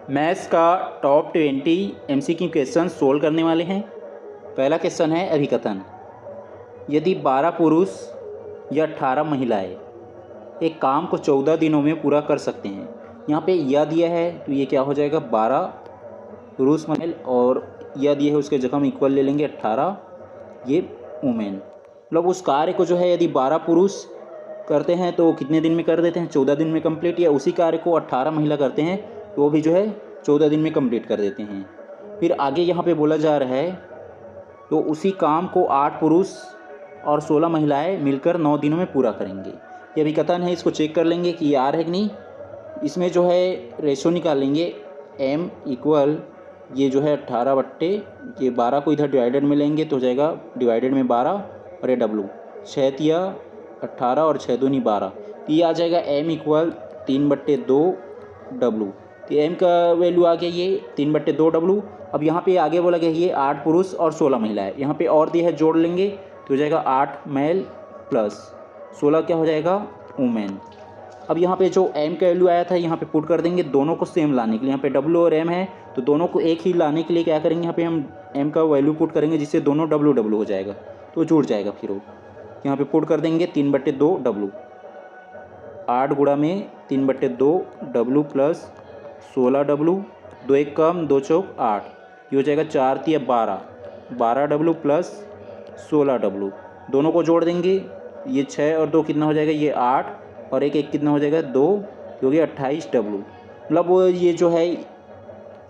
Maths का top 20 MCQ question solve करने वाले हैं। पहला क्वेश्चन है अभिकथन। यदि 12 पुरुष या 18 महिलाएं एक काम को 14 दिनों में पूरा कर सकते हैं। यहाँ पे यह दिया है तो ये क्या हो जाएगा 12 पुरुष महिला, और यह दिया है उसके जगह हम इक्वल ले लेंगे 18 ये वुमेन। मतलब उस कार्य को जो है यदि 12 पुरुष करते हैं तो कितने दिन में कर देते हैं 14 दिन में कंप्लीट, या उसी कार्य को 18 महिला करते हैं तो वो भी जो है 14 दिन में कंप्लीट कर देते हैं। फिर आगे यहाँ पे बोला जा रहा है तो उसी काम को 8 पुरुष और 16 महिलाएं मिलकर 9 दिनों में पूरा करेंगे। ये अभिकथन है, इसको चेक कर लेंगे कि यार है कि नहीं। इसमें जो है रेशो निकालेंगे m इक्वल ये जो है 18 बट्टे ये 12 को इधर डिवाइडेड में लेंगे तो हो जाएगा डिवाइडेड में 12 और ये w 6 तिया 18 और 6 दूनी 12, तो ये आ जाएगा m इक्वल 3/2 w। तो m का वैल्यू आ गया ये 3/2 w। अब यहाँ पे आगे बोला गया ये 8 पुरुष और 16 महिलाएं, यहाँ पे और दिया है जोड़ लेंगे तो हो जाएगा 8 मेल प्लस 16 क्या हो जाएगा वुमेन। अब यहाँ पे जो m का वैल्यू आया था यहाँ पे पुट कर देंगे दोनों को सेम लाने के लिए। यहाँ पे w और m है तो दोनों को एक ही लाने के लिए क्या करेंगे यहाँ पे हम m का वैल्यू पुट करेंगे जिससे दोनों w हो जाएगा तो जुड़ जाएगा। फिर वो यहाँ पे पुट कर देंगे 3/2 w, 8 गुणा में 3/2 w प्लस 16 w, 2 1 कम 2 चौक 8, ये हो जाएगा 4 तिया 12 w प्लस 16 w। दोनों को जोड़ देंगे ये 6 और 2 कितना हो जाएगा ये 8 और 1 1 कितना हो जाएगा 2, हो गया 28 w। मतलब वो ये जो है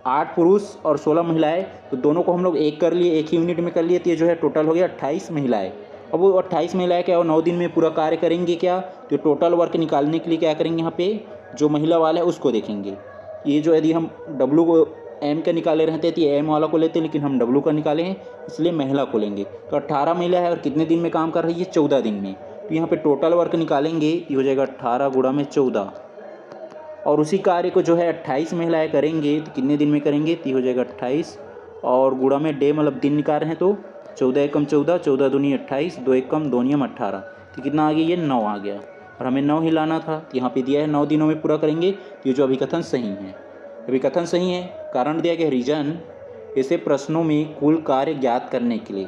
8 पुरुष और 16 महिलाएं तो दोनों को हम लोग एक कर लिए, एक ही यूनिट में कर लिए, तो ये जो है टोटल हो गया 28 महिलाएं। अब वो 28 महिलाएं क्या वो 9 दिन में पूरा कार्य करेंगे क्या, तो टोटल वर्क निकालने के लिए क्या करेंगे यहाँ पे जो महिला वाला है उसको देखेंगे। ये जो यदि हम W को M का निकाले रहते तो ये M वाला को लेते, लेकिन हम W का निकाले हैं इसलिए महिला को लेंगे। तो 18 महिला है और कितने दिन में काम कर रही है 14 दिन में, तो यहाँ पे टोटल वर्क निकालेंगे ये हो जाएगा 18 गुणा में 14, और उसी कार्य को जो है 28 महिलाएं करेंगे तो कितने दिन में करेंगे तो हो जाएगा 28 और गुणा में डे मतलब दिन निकाल रहे हैं तो 14 एकम 14, 14 दूनी 28, 2 एक कम 2 नियम 18, तो कितना आ गया ये 9 आ गया और हमें 9 ही लाना था। तो यहाँ पे दिया है 9 दिनों में पूरा करेंगे, तो ये जो अभिकथन सही है। अभिकथन सही है, कारण दिया गया रीजन ऐसे प्रश्नों में कुल कार्य ज्ञात करने के लिए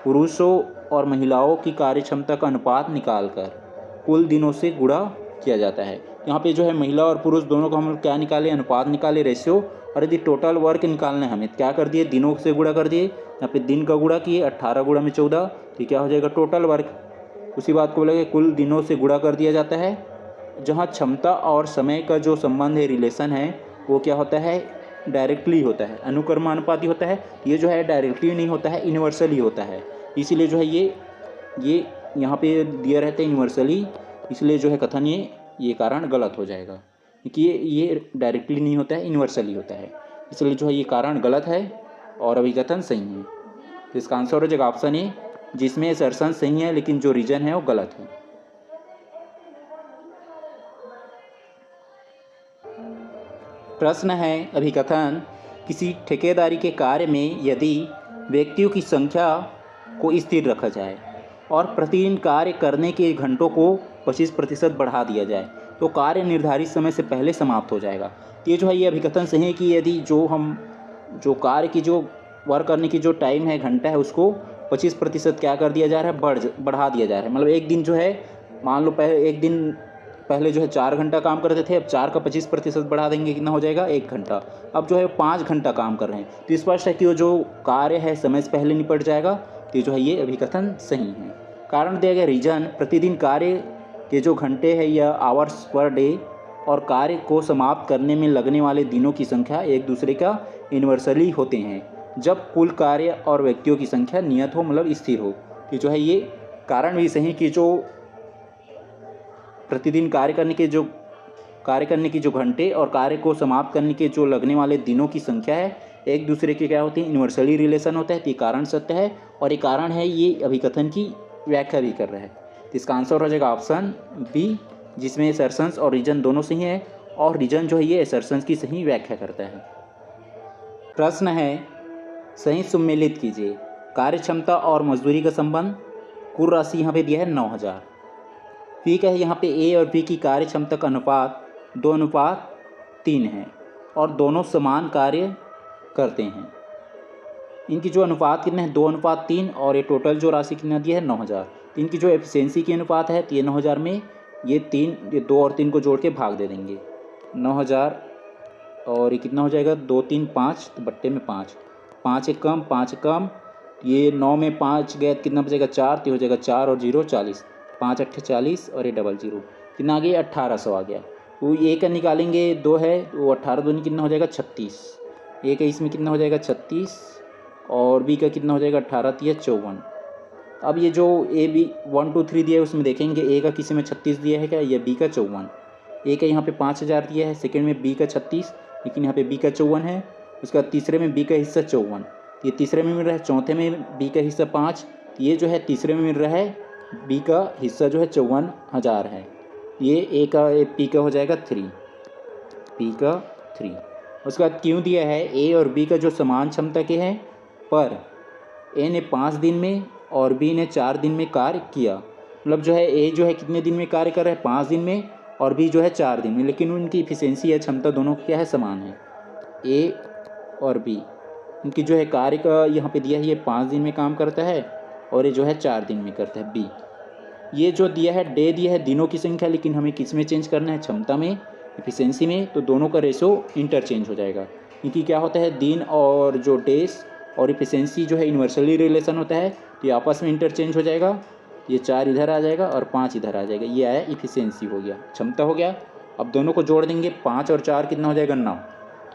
पुरुषों और महिलाओं की कार्य क्षमता का अनुपात निकालकर कुल दिनों से गुणा किया जाता है। यहाँ पे जो है महिला और पुरुष दोनों को हम लोग क्या निकाले अनुपात निकाले रेशियो, और यदि टोटल वर्क निकालना है हमें क्या कर दिए दिनों से गुणा कर दिए। यहाँ पे दिन का गुणा किए 18 गुणा में 14, तो क्या हो जाएगा टोटल वर्क। उसी बात को बोला कुल दिनों से गुणा कर दिया जाता है। जहाँ क्षमता और समय का जो संबंध है रिलेशन है वो क्या होता है डायरेक्टली होता है, अनुक्रमानुपाती होता है। ये जो है डायरेक्टली नहीं होता है यूनिवर्सली होता है, इसीलिए जो है ये यहाँ पे दिया रहता है यूनिवर्सली, इसलिए जो है कथन ये कारण गलत हो जाएगा क्योंकि ये डायरेक्टली नहीं होता है यूनिवर्सली होता है, इसलिए जो है ये कारण गलत है और अभिकथन सही है। तो इसका आंसर हो जाएगा ऑप्शन ए, जिसमें असर्शन सही है लेकिन जो रीजन है वो गलत है। प्रश्न है अभिकथन। किसी ठेकेदारी के कार्य में यदि व्यक्तियों की संख्या को स्थिर रखा जाए और प्रतिदिन कार्य करने के घंटों को 25% बढ़ा दिया जाए तो कार्य निर्धारित समय से पहले समाप्त हो जाएगा। तो ये जो है ये अभिकथन सही है कि यदि जो कार्य की जो वर्क करने की जो टाइम है घंटा है उसको 25% क्या कर दिया जा रहा है बढ़ा दिया जा रहा है। मतलब एक दिन जो है मान लो एक दिन पहले जो है 4 घंटा काम करते थे, अब 4 का 25% बढ़ा देंगे कितना हो जाएगा 1 घंटा, अब जो है 5 घंटा काम कर रहे हैं। तो स्पष्ट है कि वो जो कार्य है समय से पहले निपट जाएगा, तो जो है ये अभिकथन सही है। कारण दिया गया रीजन प्रतिदिन कार्य के जो घंटे हैं या आवर्स पर डे और कार्य को समाप्त करने में लगने वाले दिनों की संख्या एक दूसरे का यूनिवर्सली होते हैं जब कुल कार्य और व्यक्तियों की संख्या नियत हो मतलब स्थिर हो। तो जो है ये कारण भी सही कि जो प्रतिदिन कार्य करने की जो घंटे और कार्य को समाप्त करने के जो लगने वाले दिनों की संख्या है एक दूसरे के क्या होती है यूनिवर्सली रिलेशन होता है। तो ये कारण सत्य है और ये कारण है ये अभिकथन की व्याख्या भी कर रहा है। तो इसका आंसर हो जाएगा ऑप्शन बी, जिसमें असर्शंस और रीजन दोनों सही है और रीजन जो है ये असर्शंस की सही व्याख्या करता है। प्रश्न है सही सम्मिलित कीजिए कार्य क्षमता और मजदूरी का संबंध। कुल राशि यहाँ पे दिया है 9000। पी का है यहाँ पे ए और बी की कार्य क्षमता का अनुपात 2:3 है और दोनों समान कार्य करते हैं। इनकी जो अनुपात कितने हैं 2:3 और ये टोटल जो राशि कितना दिया है 9000। तो इनकी जो एफिशिएंसी की अनुपात है तो ये 9000 में ये 2 और 3 को जोड़ के भाग दे देंगे 9000 और ये कितना हो जाएगा 2 3 5 तो बट्टे में 5, 5 एक कम 5 एक कम, ये 9 में 5 गया तो कितना बचेगा 4 तो हो जाएगा 4 और 0 40, 5 8 40 और ये डबल 0 कितना आ गया 1800 आ गया। तो ये का निकालेंगे 2 है तो 18 दूनी कितना हो जाएगा 36, ए का इसमें कितना हो जाएगा 36 और बी का कितना हो जाएगा 18 तो 54। अब ये जो ए बी 1 2 3 दिया है उसमें देखेंगे ए का किसी में 36 दिया है क्या, या बी का 54। ए का यहाँ पे 5000 दिया है, सेकंड में बी का 36 लेकिन यहाँ पे बी का 54 है, उसका तीसरे में बी का हिस्सा 54, ये तीसरे में मिल रहा है, चौथे में बी का हिस्सा 5, ये जो है तीसरे में मिल रहा है बी का हिस्सा जो है 54000 है, ये ए का पी का हो जाएगा 3, पी का 3। उसके बाद क्यों दिया है ए और बी का जो समान क्षमता के हैं पर ए ने 5 दिन में और बी ने 4 दिन में कार्य किया, मतलब जो है ए जो है कितने दिन में कार्य कर रहा है 5 दिन में और बी जो है 4 दिन में, लेकिन उनकी इफिशिएंसी या क्षमता दोनों क्या है समान है। ए और बी इनकी जो है कार्य का यहाँ पे दिया है ये 5 दिन में काम करता है और ये जो है 4 दिन में करता है बी। ये जो दिया है डे दिया है दिनों की संख्या, लेकिन हमें किस में चेंज करना है क्षमता में इफिशिएंसी में, तो दोनों का रेशो इंटरचेंज हो जाएगा क्योंकि क्या होता है दिन और जो डेज और इफिशिएंसी जो है यूनिवर्सली रिलेशन होता है तो ये आपस में इंटरचेंज हो जाएगा, ये 4 इधर आ जाएगा और 5 इधर आ जाएगा, ये आया इफिशिएंसी हो गया क्षमता हो गया। अब दोनों को जोड़ देंगे 5 और 4 कितना हो जाएगा 9,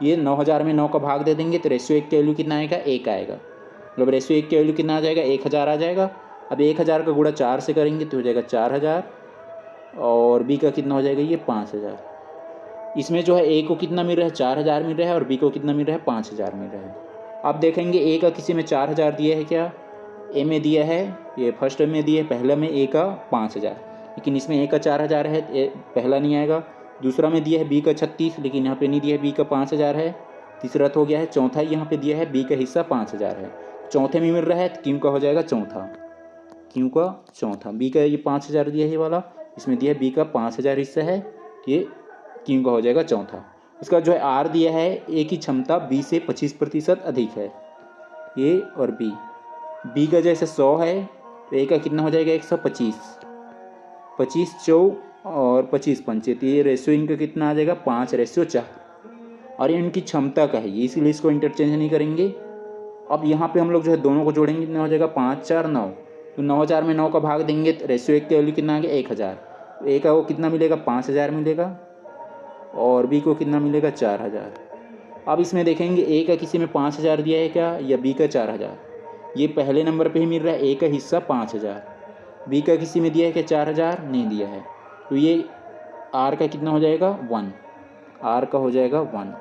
ये 9000 में 9 का भाग दे देंगे तो रेशियो 1 की वैल्यू कितना आएगा 1 आएगा, मतलब रेशियो 1 की वैल्यू कितना आ जाएगा 1000 आ जाएगा। अब 1000 का गुणा 4 से करेंगे तो हो जाएगा 4000 और बी का कितना हो जाएगा ये 5000। इसमें जो है ए को कितना मिल रहा है 4000 मिल रहा है और बी को कितना मिल रहा है 5000 मिल रहा है। आप देखेंगे ए का किसी में 4000 दिया है क्या, ए में दिया है, ये फर्स्ट में दिया है, पहला में ए का 5000 लेकिन इसमें ए का 4000 है पहला नहीं आएगा। दूसरा में दिया है बी का 36 लेकिन यहाँ पे नहीं दिया है बी का 5000 है, तीसरा तो हो गया है। चौथा यहाँ पे दिया है बी का हिस्सा 5000 है, चौथे में मिल रहा है तो क्यों का हो जाएगा चौथा, क्यों का चौथा। बी का ये 5000 दिया है ये वाला, इसमें दिया है बी का 5000 हिस्सा है, ये क्यों का हो जाएगा चौथा। उसका जो है आर दिया है ए की क्षमता बी से 25% अधिक है, ए और बी। बी का जैसे 100 है तो ए का कितना हो जाएगा 125, 25 चौक और 25 पंचे, तो ये रेशियो इनका कितना आ जाएगा 5:4 और ये इनकी क्षमता का है, इसीलिए इसको इंटरचेंज नहीं करेंगे। अब यहाँ पे हम लोग जो है दोनों को जोड़ेंगे कितना हो जाएगा 5 4 9, तो 9000 में 9 का भाग देंगे तो रेशियो 1 की वैल्यू कितना आ गया 1000, तो ए का वो कितना मिलेगा 5000 मिलेगा और बी को कितना मिलेगा 4000। अब इसमें देखेंगे ए का किसी में 5000 दिया है क्या या बी का 4000, ये पहले नंबर पे ही मिल रहा है ए का हिस्सा 5000, बी का किसी में दिया है क्या 4000 नहीं दिया है, तो ये आर का कितना हो जाएगा 1, आर का हो जाएगा 1।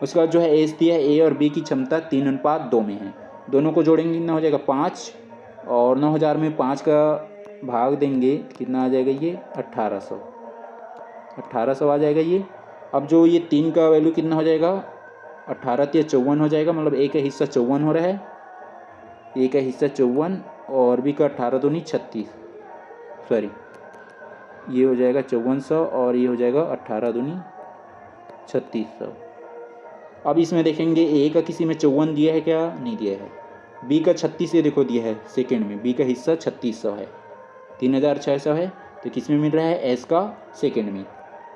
उसके बाद जो है एस दिया है ए और बी की क्षमता 3:2 में है, दोनों को जोड़ेंगे कितना हो जाएगा 5 और 9000 में 5 का भाग देंगे कितना आ जाएगा ये 1800 आ जाएगा ये। अब जो ये 3 का वैल्यू कितना हो जाएगा 18 या 54 हो जाएगा, मतलब ए का हिस्सा 54 हो रहा है, ए का हिस्सा 54 और बी का 18 दूनी 36, सॉरी ये हो जाएगा 5400 और ये हो जाएगा 18 दूनी 3600। अब इसमें देखेंगे ए का किसी में 54 दिया है क्या नहीं दिया है, बी का 36 ये देखो दिया है सेकंड में, बी का हिस्सा 3600 है, 3600 है, तो किस में मिल रहा है एस का सेकंड में,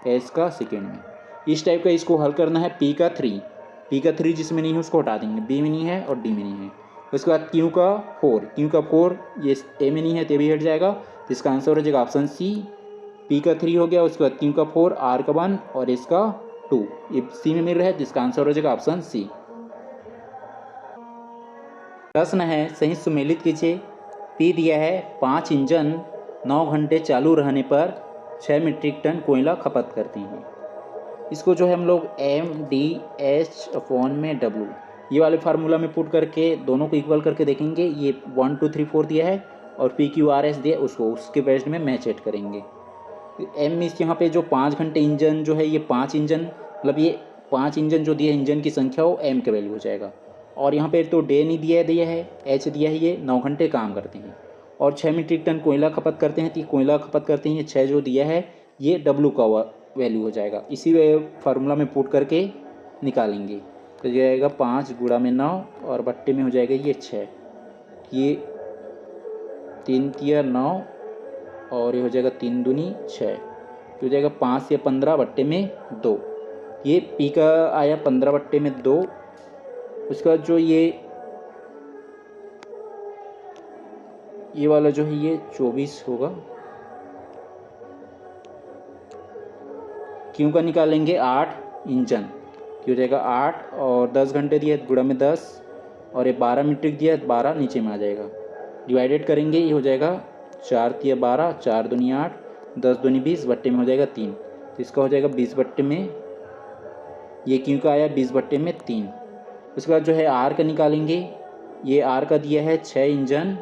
एस का सेकंड में। इस टाइप का इसको हल करना है पी का 3 जिसमें नहीं है उसको हटा देंगे, बी में नहीं है और डी में नहीं है। उसके बाद क्यू का 4 ये ए में नहीं है तो भी हट जाएगा, तो इसका आंसर हो जाएगा ऑप्शन सी, पी का 3 हो गया। उसके बाद क्यू का 4, आर का 1 और इसका 2, ये सी में मिल रहा है, जिसका आंसर हो जाएगा ऑप्शन सी। प्रश्न है सही सुमेलित कीजिए। पी दिया है 5 इंजन 9 घंटे चालू रहने पर 6 मीट्रिक टन कोयला खपत करती हैं। इसको जो है हम लोग M/D/H/W ये वाले फार्मूला में पुट करके दोनों को इक्वल करके देखेंगे। ये 1 2 3 4 दिया है और PQRS दिया, उसको उसके बेस्ड में मैच एड करेंगे। एम इस यहाँ पे जो 5 घंटे इंजन जो है ये 5 इंजन, मतलब ये 5 इंजन जो दिया है इंजन की संख्या वो एम के वैल्यू हो जाएगा। और यहाँ पे तो डे नहीं दिया है, एच दिया है, ये 9 घंटे काम करते हैं। और 6 मीट्रिक टन कोयला खपत करते हैं, तो कोयला खपत करते हैं, ये 6 जो दिया है ये डब्लू का वैल्यू हो जाएगा। इसी फार्मूला में पुट करके निकालेंगे तो ये आएगा 5 गुणा में 9 और बट्टे में हो जाएगा ये 6। ये 3 तिया 9 और ये हो जाएगा 3 दूनी 6, हो जाएगा 5 या 15 बट्टे में 2। ये पी का आया 15 बट्टे में 2। उसके बाद जो ये वाला जो है ये 24 होगा। क्यों का निकालेंगे 8 इंजन, क्यों हो जाएगा 8 और 10 घंटे दिया गुणा में 10 और ये 12 मीट्रिक दिया 12 नीचे में आ जाएगा। डिवाइडेड करेंगे ये हो जाएगा 4 तिया 12, 4 दूनी 8, 10 दूनी 20 बट्टे में हो जाएगा 3। तो इसका हो जाएगा 20 बट्टे में, ये क्यों का आया 20 बट्टे में 3। उसके बाद जो है आर का निकालेंगे। ये आर का दिया है 6 इंजन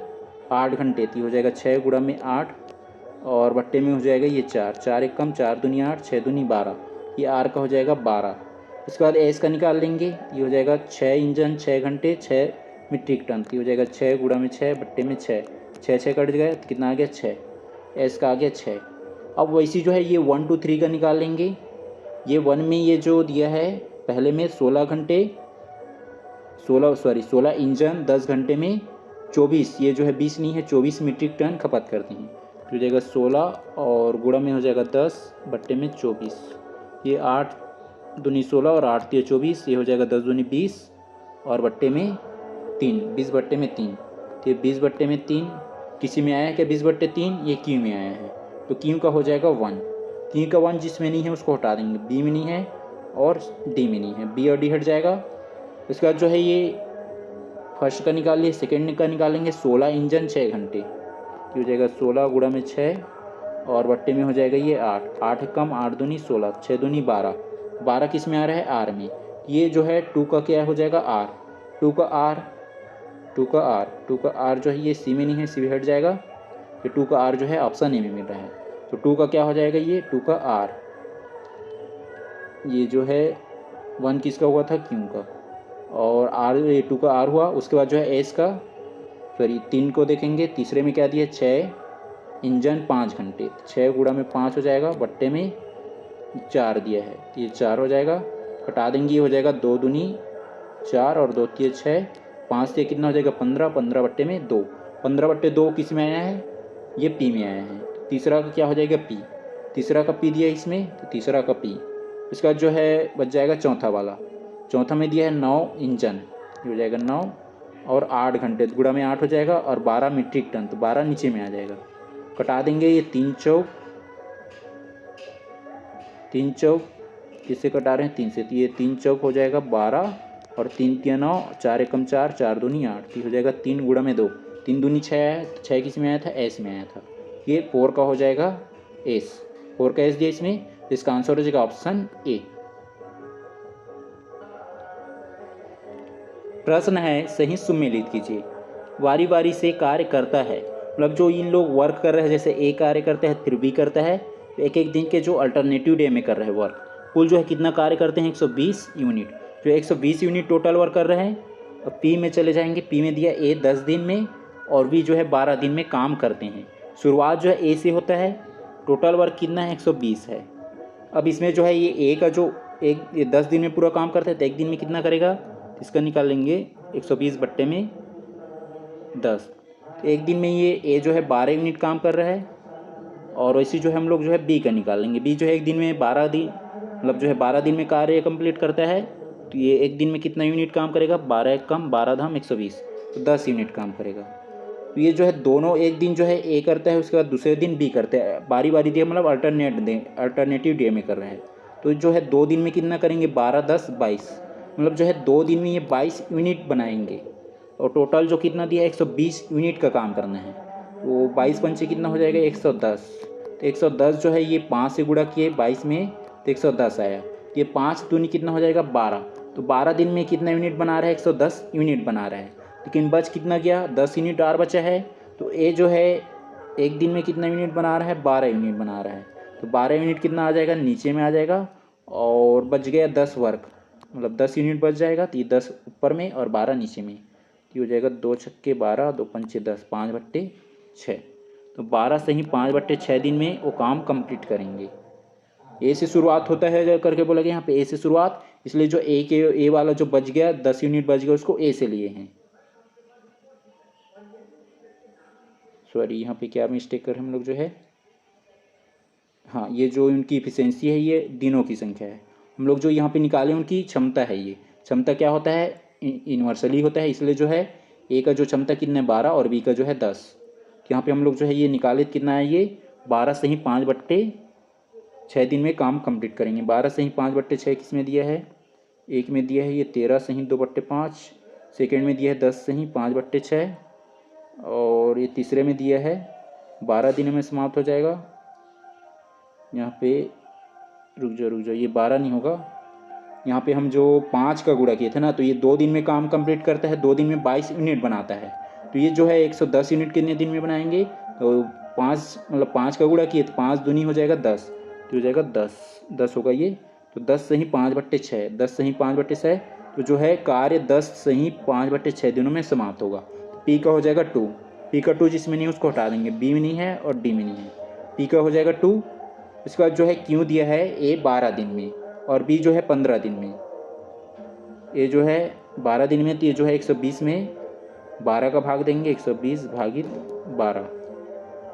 8 घंटे, तो हो जाएगा 6 गुणा में 8 और बट्टे में हो जाएगा ये 4, 4 एक कम 4 दूनी 8, 6 दूनी 12, ये आर का हो जाएगा 12। उसके बाद एस का निकाल लेंगे। ये हो जाएगा 6 इंजन 6 घंटे 6 मीट्रिक टन, तो हो जाएगा 6 गुणा में 6 बट्टे में 6, 6 6 कट गया तो कितना आ गया 6, एस का आ गया 6। अब वैसी जो है ये 1 2 3 का निकाल लेंगे। ये 1 में ये जो दिया है पहले में 16 घंटे 16 इंजन 10 घंटे में 24, ये जो है 20 नहीं है 24 मीट्रिक टन खपत करते हैं, तो हो जाएगा 16 और गुणा में हो जाएगा 10 बट्टे में 24। ये 8 दूनी 16 और 8 तिया 24, ये हो जाएगा 10 दूनी 20 और बट्टे में 3, 20 बट्टे में 3, तो ये 20 बट्टे में 3 किसी में आया है क्या 20 बट्टे 3, ये क्यू में आया है, तो क्यू का हो जाएगा 1। क्यू का 1 जिसमें नहीं है उसको हटा देंगे, बी में नहीं है और डी में नहीं है, बी और डी हट जाएगा। उसके बाद जो है ये फर्स्ट का निकाल लिए, सेकेंड का निकालेंगे 16 इंजन 6 घंटे, हो जाएगा 16 गुणा में 6 और बट्टे में हो जाएगा ये 8, 8 कम 8 दूनी 16, 6 दूनी 12, 12 किस में आ रहा है आर में। ये जो है 2 का क्या हो जाएगा आर, 2 का आर, 2 का आर, 2 का आर जो है ये सी में नहीं है, सी में हट जाएगा, ये 2 का आर जो है ऑप्शन ए में मिल रहा है, तो 2 का क्या हो जाएगा ये 2 का आर। ये जो है 1 किसका हुआ था क्यू का, और आर ये 2 का आर हुआ। उसके बाद जो है एस का 3 को देखेंगे, तीसरे में क्या दिया 6 इंजन 5 घंटे, 6 गुणा में 5 हो जाएगा बट्टे में 4 दिया है, तो ये 4 हो जाएगा, हटा देंगे ये हो जाएगा 2 दूनी 4 और 2 तिया 6, 5 से कितना हो जाएगा 15, 15 बट्टे में 2, 15 बट्टे 2 किस में आया है ये पी में आया है, तीसरा का क्या हो जाएगा पी, तीसरा का पी दिया इसमें, तो तीसरा का पी। उसके बाद जो है बच जाएगा चौथा वाला, चौथा में दिया है 9 इंजन, ये हो जाएगा 9 और 8 घंटे, गुणा में 8 हो जाएगा और 12 मीट्रिक टन, तो 12 नीचे में आ जाएगा, कटा देंगे ये 3 चौक, 3 चौक किससे कटा रहे हैं 3 से, तो ये 3 चौक हो जाएगा 12 और 3 तिया 9, 4 एकम 4, 4 दूनी 8, तो हो जाएगा 3 गुणा में 2, 3 दूनी 6 है, 6 किस में आया था एस में आया था, ये 4 का हो जाएगा एस, 4 का एस दिया इसमें, तो इसका आंसर हो जाएगा ऑप्शन ए। प्रश्न है सही सुमेलित कीजिए। वारी वारी से कार्य करता है, मतलब जो इन लोग वर्क कर रहे हैं, जैसे ए कार्य करता है फिर बी करता है, तो एक एक दिन के जो अल्टरनेटिव डे में कर रहे हैं वर्क, कुल जो है कितना कार्य करते हैं 120 यूनिट, जो 120 यूनिट टोटल वर्क कर रहे हैं। अब पी में चले जाएंगे, पी में दिया ए 10 दिन में और बी जो है 12 दिन में काम करते हैं। शुरुआत जो है ए से होता है, टोटल वर्क कितना है 120 है। अब इसमें जो है ये ए का जो ये 10 दिन में पूरा काम करता है, तो एक दिन में कितना करेगा, इसका निकालेंगे 120 बट्टे में 10, तो एक दिन में ये ए जो है 12 यूनिट काम कर रहा है, और वैसे जो है हम लोग जो है बी का निकालेंगे, बी जो है एक दिन में 12 दिन, मतलब जो है 12 दिन में कार्य कंप्लीट करता है, तो ये एक दिन में कितना यूनिट काम करेगा 12 कम 12 धाम 120, तो 10 यूनिट काम करेगा। तो ये जो है दोनों एक दिन जो है ए करता है, उसके बाद दूसरे दिन बी करते हैं, बारी बारी दिए, मतलब अल्टरनेटिव डे में कर रहे हैं। तो जो है 2 दिन में कितना करेंगे 12 10 22, मतलब जो है 2 दिन में ये 22 यूनिट बनाएंगे, और टोटल जो कितना दिया 120 यूनिट का काम करना है, वो 22 पंचे कितना हो जाएगा 110, तो 110 जो है ये 5 से गुणा किए 22 में, तो 110 आया, ये 5 दूनी कितना हो जाएगा 12, तो 12 दिन में कितना यूनिट बना रहा है 110 यूनिट बना रहा है, लेकिन बच कितना गया 10 यूनिट और बचा है। तो ए जो है एक दिन में कितना यूनिट बना रहा है 12 यूनिट बना रहा है, तो 12 यूनिट कितना आ जाएगा नीचे में आ जाएगा, और बच गया 10 वर्क, मतलब 10 यूनिट बच जाएगा, तो ये 10 ऊपर में और 12 नीचे में, तो हो जाएगा 2 छक्के 12, 2 पंचे 10, 5 बट्टे 6, तो 12 से ही 5 बट्टे 6 दिन में वो काम कंप्लीट करेंगे। ए से शुरुआत होता है करके बोला गया यहाँ पे, ए से शुरुआत, इसलिए जो ए वाला जो बच गया 10 यूनिट बच गया उसको ए से लिए हैं। सॉरी यहाँ पे क्या मिस्टेक कर हम लोग जो है, हाँ ये जो उनकी इफिशियंसी है ये दिनों की संख्या है। हम लोग जो यहाँ पे निकाले उनकी क्षमता है, ये क्षमता क्या होता है यूनिवर्सली होता है, इसलिए जो है ए का जो क्षमता कितना है 12 और बी का जो है 10। यहाँ पे हम लोग जो है ये निकाले कितना है, ये 12 से ही 5/6 दिन में काम कंप्लीट करेंगे। 12 से ही 5/6 किस में दिया है, एक में दिया है ये 13 से ही 2/5, सेकेंड में दिया है 10 से ही 5/6 और ये तीसरे में दिया है 12 दिनों में समाप्त हो जाएगा। यहाँ पे रुक जाओ ये 12 नहीं होगा, यहाँ पे हम जो 5 का गुणा किए थे ना, तो ये 2 दिन में काम कंप्लीट करता है, 2 दिन में 22 यूनिट बनाता है। तो ये जो है 110 यूनिट कितने दिन में बनाएंगे, तो 5 मतलब 5 का गुणा किए तो 5 दूनी हो जाएगा 10, तो हो जाएगा 10 होगा ये। तो 10 से ही 5/6, 10 से ही 5/6, तो जो है कार्य 10 से ही 5/6 दिनों में समाप्त होगा। तो पी का हो जाएगा 2, पी का 2 जिसमें नहीं उसको हटा देंगे, बी में नहीं है और डी में नहीं है, पी का हो जाएगा 2। इसके बाद जो है क्यों दिया है ए 12 दिन में और बी जो है 15 दिन में। ए जो है 12 दिन में, तो ये जो है 120 में 12 का भाग देंगे, 120 भागित 12,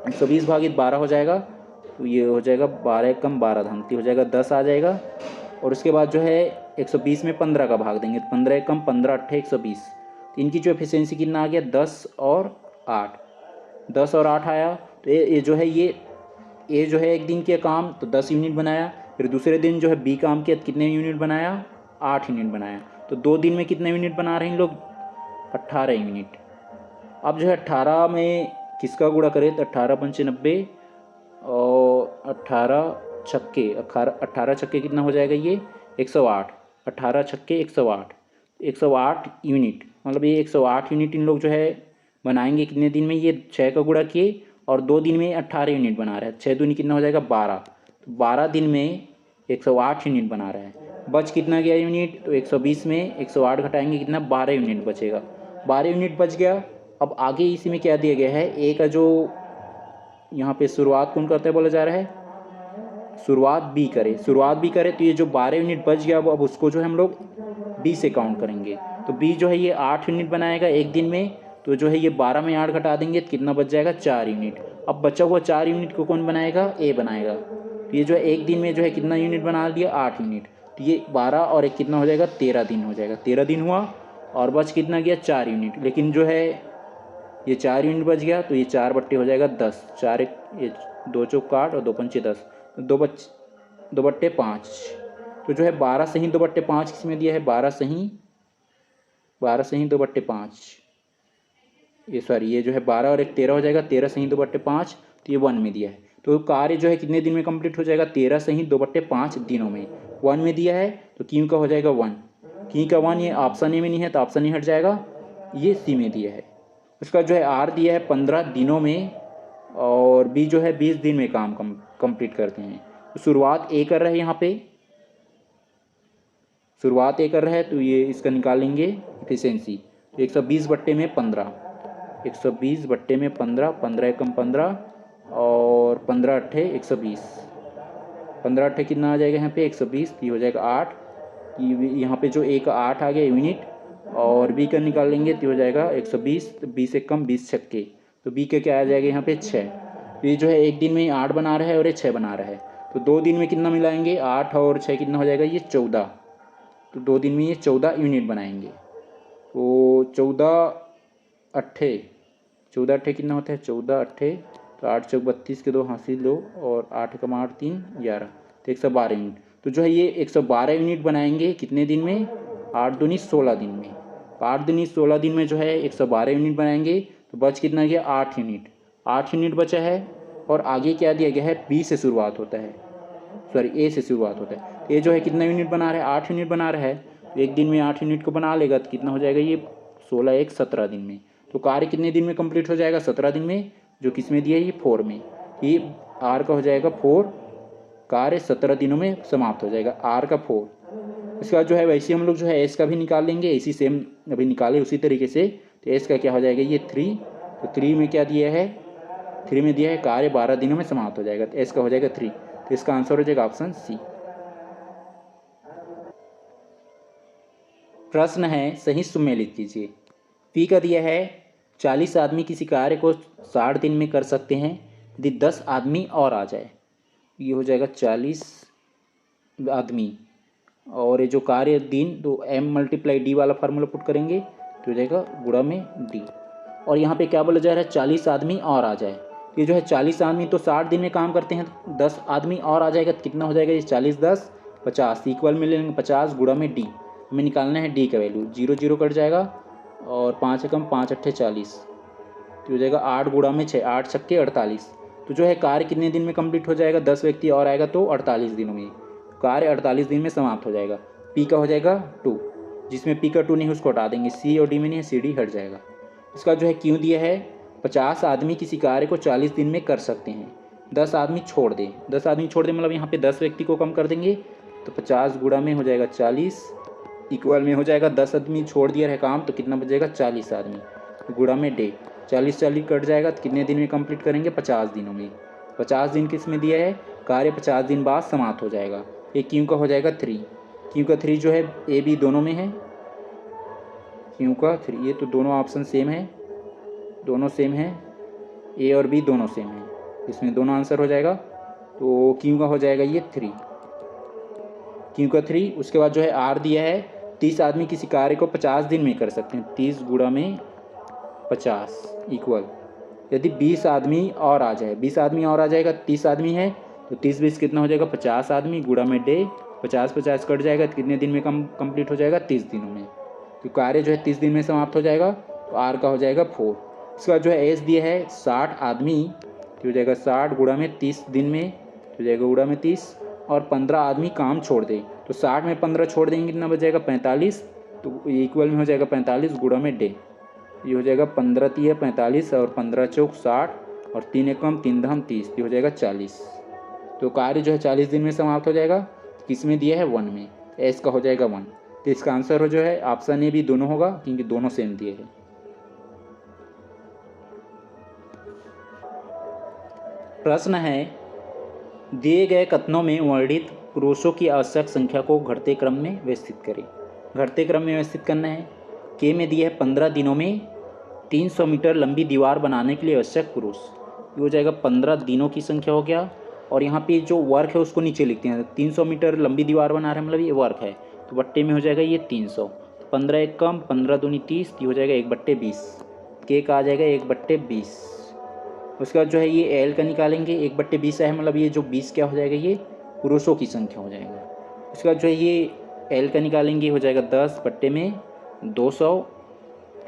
120 भागित 12 हो जाएगा, तो ये हो जाएगा 12 कम 12 धामती हो जाएगा 10 आ जाएगा। और उसके बाद जो है 120 में 15 का भाग देंगे, तो 15 कम 15 8 120, तो इनकी जो एफिशिएंसी कितना आ गया 10 और 8, 10 और 8 आया। तो ये जो है ये जो है एक दिन के काम तो 10 यूनिट बनाया, फिर दूसरे दिन जो है बी काम किया कितने यूनिट बनाया 8 यूनिट बनाया। तो 2 दिन में कितने यूनिट बना रहे हैं इन लोग 18 यूनिट। अब जो है 18 में किसका गुणा करें तो 18 पंचे 90 और 18 छक्के 18 छक्के कितना हो जाएगा ये 108, 18 छक्के 108, 108 यूनिट, मतलब ये 108 यूनिट इन लोग जो है बनाएंगे कितने दिन में, ये 6 का गुणा किए और 2 दिन में 18 यूनिट बना रहा है, 6 दूनी कितना हो जाएगा 12, तो 12 दिन में 108 यूनिट बना रहा है। बच कितना गया यूनिट, तो 120 में 108 घटाएंगे कितना 12 यूनिट बचेगा, 12 यूनिट बच गया। अब आगे इसी में क्या दिया गया है, ए का जो यहाँ पे शुरुआत कौन करते बोला जा रहा है, शुरुआत बी करे, तो ये जो 12 यूनिट बच गया अब उसको जो है हम लोग बी से काउंट करेंगे। तो बी जो है ये 8 यूनिट बनाएगा एक दिन में, तो जो है ये 12 में 8 घटा देंगे तो कितना बच जाएगा 4 यूनिट। अब बचा हुआ 4 यूनिट को कौन बनाएगा, ए बनाएगा। तो ये जो है एक दिन में जो है कितना यूनिट बना दिया 8 यूनिट, तो ये 12 और एक कितना हो जाएगा 13 दिन हो जाएगा, 13 दिन हुआ और बच कितना गया 4 यूनिट। लेकिन जो है ये 4 यूनिट बच गया, तो ये 4 बट्टे हो जाएगा 10, 4 एक ये 2 चौक 8 और 2 पंचे 10, 2/5। तो जो है 12 से ही 2/5 किसमें दिया है, 12 से ही 2/5, ये सॉरी ये जो है 12 और एक 13 हो जाएगा, 13 से ही 2/5, तो ये 1 में दिया है। तो कार्य जो है कितने दिन में कंप्लीट हो जाएगा, 13 से ही 2/5 दिनों में, 1 में दिया है तो क्यू का हो जाएगा 1, क्यू का 1, ये ऑप्शन ए में नहीं है तो ऑप्शन ए हट जाएगा, ये सी में दिया है। उसका जो है आर दिया है 15 दिनों में और बी जो है 20 दिन में काम कंप्लीट करते हैं। तो शुरुआत ए कर रहे हैं, यहाँ पे शुरुआत ए कर रहा है, तो ये इसका निकालेंगे एफिशिएंसी, तो 120/15, 120/15, 15 एकम 15 और 15 अट्ठे 120, 15 अट्ठे कितना आ जाएगा यहाँ पे 120, ये हो जाएगा 8, यहाँ पे जो ए का 8 आ गया यूनिट और बी का निकाल लेंगे तो हो जाएगा 120, 20 एकम 20 छक्के, तो बी का क्या आ जाएगा यहाँ पे 6। तो ये जो है एक दिन में 8 बना रहा है और ये 6 बना रहा है, तो 2 दिन में कितना मिलाएंगे 8 और 6 कितना हो जाएगा ये 14, तो 2 दिन में ये 14 यूनिट बनाएंगे। तो 14 अट्ठे कितना होता है 14 अट्ठे, तो 8 चौक 32 के 2 हासिल 2 और 8 कम 8 3 11, तो 112 यूनिट। तो जो है ये 112 यूनिट बनाएंगे कितने दिन में, 8 दूनी 16 दिन में, 8 दूनी 16 दिन में जो है 112 यूनिट बनाएंगे। तो बच कितना गया 8 यूनिट, 8 यूनिट बचा है। और आगे क्या दिया गया है, बी से शुरुआत होता है, सॉरी ए से शुरुआत होता है। तो ये जो है कितना यूनिट बना रहा है 8 यूनिट बना रहा है, तो एक दिन में 8 यूनिट को बना लेगा तो कितना हो जाएगा ये 16 1 17 दिन में। तो कार्य कितने दिन में कंप्लीट हो जाएगा 17 दिन में, जो किस में दिया है ये 4 में, ये आर का हो जाएगा 4, कार्य 17 दिनों में समाप्त हो जाएगा आर का 4। इसके बाद जो है वैसे हम लोग जो है एस का भी निकाल लेंगे, इसी सेम अभी निकाले उसी तरीके से। तो एस का क्या हो जाएगा ये 3, तो 3 में क्या दिया है 3 में दिया है कार्य 12 दिनों में समाप्त हो जाएगा, तो एस का हो जाएगा 3। तो इसका आंसर हो जाएगा ऑप्शन सी। प्रश्न है, सही सुमेलित कीजिए। पी का दिया है 40 आदमी किसी कार्य को 60 दिन में कर सकते हैं यदि 10 आदमी और आ जाए। ये हो जाएगा 40 आदमी और ये जो कार्य दिन तो एम मल्टीप्लाई डी वाला फार्मूला पुट करेंगे तो हो जाएगा गुणा में डी। और यहाँ पे क्या बोला जा रहा है, 40 आदमी और आ जाए। ये जो है 40 आदमी तो 60 दिन में काम करते हैं, 10 आदमी और आ जाएगा तो कितना हो जाएगा, ये 40 10 50 इक्वल में ले लेंगे 50 गुणा में डी। हमें निकालना है डी का वैल्यू, 0 0 कट जाएगा और 5 एकम 5 अट्ठे 40 तो हो जाएगा 8 गुणा में 6 8 छक्के 48। तो जो है कार्य कितने दिन में कंप्लीट हो जाएगा, 10 व्यक्ति और आएगा तो 48 दिनों में। कार्य 48 दिन में समाप्त हो जाएगा। पी का हो जाएगा 2, जिसमें पी का 2 नहीं उसको हटा देंगे, सी और डी में नहीं है, सी डी हट जाएगा। इसका जो है क्यों दिया है, 50 आदमी किसी कार्य को 40 दिन में कर सकते हैं, 10 आदमी छोड़ दें। 10 आदमी छोड़ दें मतलब यहाँ पे 10 व्यक्ति को कम कर देंगे तो 50 गुणा में हो जाएगा 40 इक्वल में हो जाएगा 10 आदमी छोड़ दिया है काम तो कितना बचेगा 40 आदमी गुणा में डे। 40 40 कट जाएगा तो कितने दिन में कंप्लीट करेंगे, 50 दिनों में। 50 दिन किस में दिया है, कार्य 50 दिन बाद समाप्त हो जाएगा। ये क्यों का हो जाएगा 3, क्यों का 3 जो है ए बी दोनों में है, क्यों का 3 ये तो दोनों ऑप्शन सेम है, दोनों सेम है, ए और बी दोनों सेम है, इसमें दोनों आंसर हो जाएगा। तो क्यों का हो जाएगा ये 3, क्यों का 3। उसके बाद जो है आर दिया है 30 आदमी किसी कार्य को 50 दिन में कर सकते हैं, 30 गुणा में 50 इक्वल यदि 20 आदमी और आ जाए, 20 आदमी और आ जाएगा, 30 आदमी है तो 30 20 कितना हो जाएगा 50 आदमी गुणा में डे। 50 50 कट जाएगा तो कितने दिन में कंप्लीट हो जाएगा, 30 दिनों में। तो कार्य जो है 30 दिन में समाप्त हो जाएगा तो आर का हो जाएगा 4। इसका जो है एस दिया है 60 आदमी तो हो जाएगा 60 गुणा में 30 दिन में तो हो जाएगा गुणा में 30 और 15 आदमी काम छोड़ दे तो 60 में 15 छोड़ देंगे कितना बच जाएगा 45 तो इक्वल में हो जाएगा 45 गुणा में डे। ये हो जाएगा 15 3 45 और 15 चौक 60 और 3 एकम 3 दहम 30 ये हो जाएगा 40। तो कार्य जो है 40 दिन में समाप्त हो जाएगा। किस में दिया है 1 में, एस का हो जाएगा 1। तो इसका आंसर हो जो है ऑप्शन ए भी दोनों होगा क्योंकि दोनों सेम दिए हैं। प्रश्न है, दिए गए कथनों में वर्णित पुरुषों की आवश्यक संख्या को घटते क्रम में व्यवस्थित करें। घटते क्रम में व्यवस्थित करना है। के में दिया है 15 दिनों में 300 मीटर लंबी दीवार बनाने के लिए आवश्यक पुरुष। ये हो जाएगा 15 दिनों की संख्या हो गया और यहाँ पे जो वर्क है उसको नीचे लिखते हैं। 300 मीटर लंबी दीवार बना रहे हैं मतलब ये वर्क है तो बट्टे में हो जाएगा ये 300। 15 एक कम 15 दूनी 30 ये हो जाएगा 1/20। के का आ जाएगा 1/20। उसके बाद जो है ये एल का निकालेंगे 1/20 है मतलब ये जो 20 क्या हो जाएगा ये पुरुषों की संख्या हो जाएगा। उसके बाद जो है ये एल का निकालेंगे हो जाएगा 10 बट्टे में 200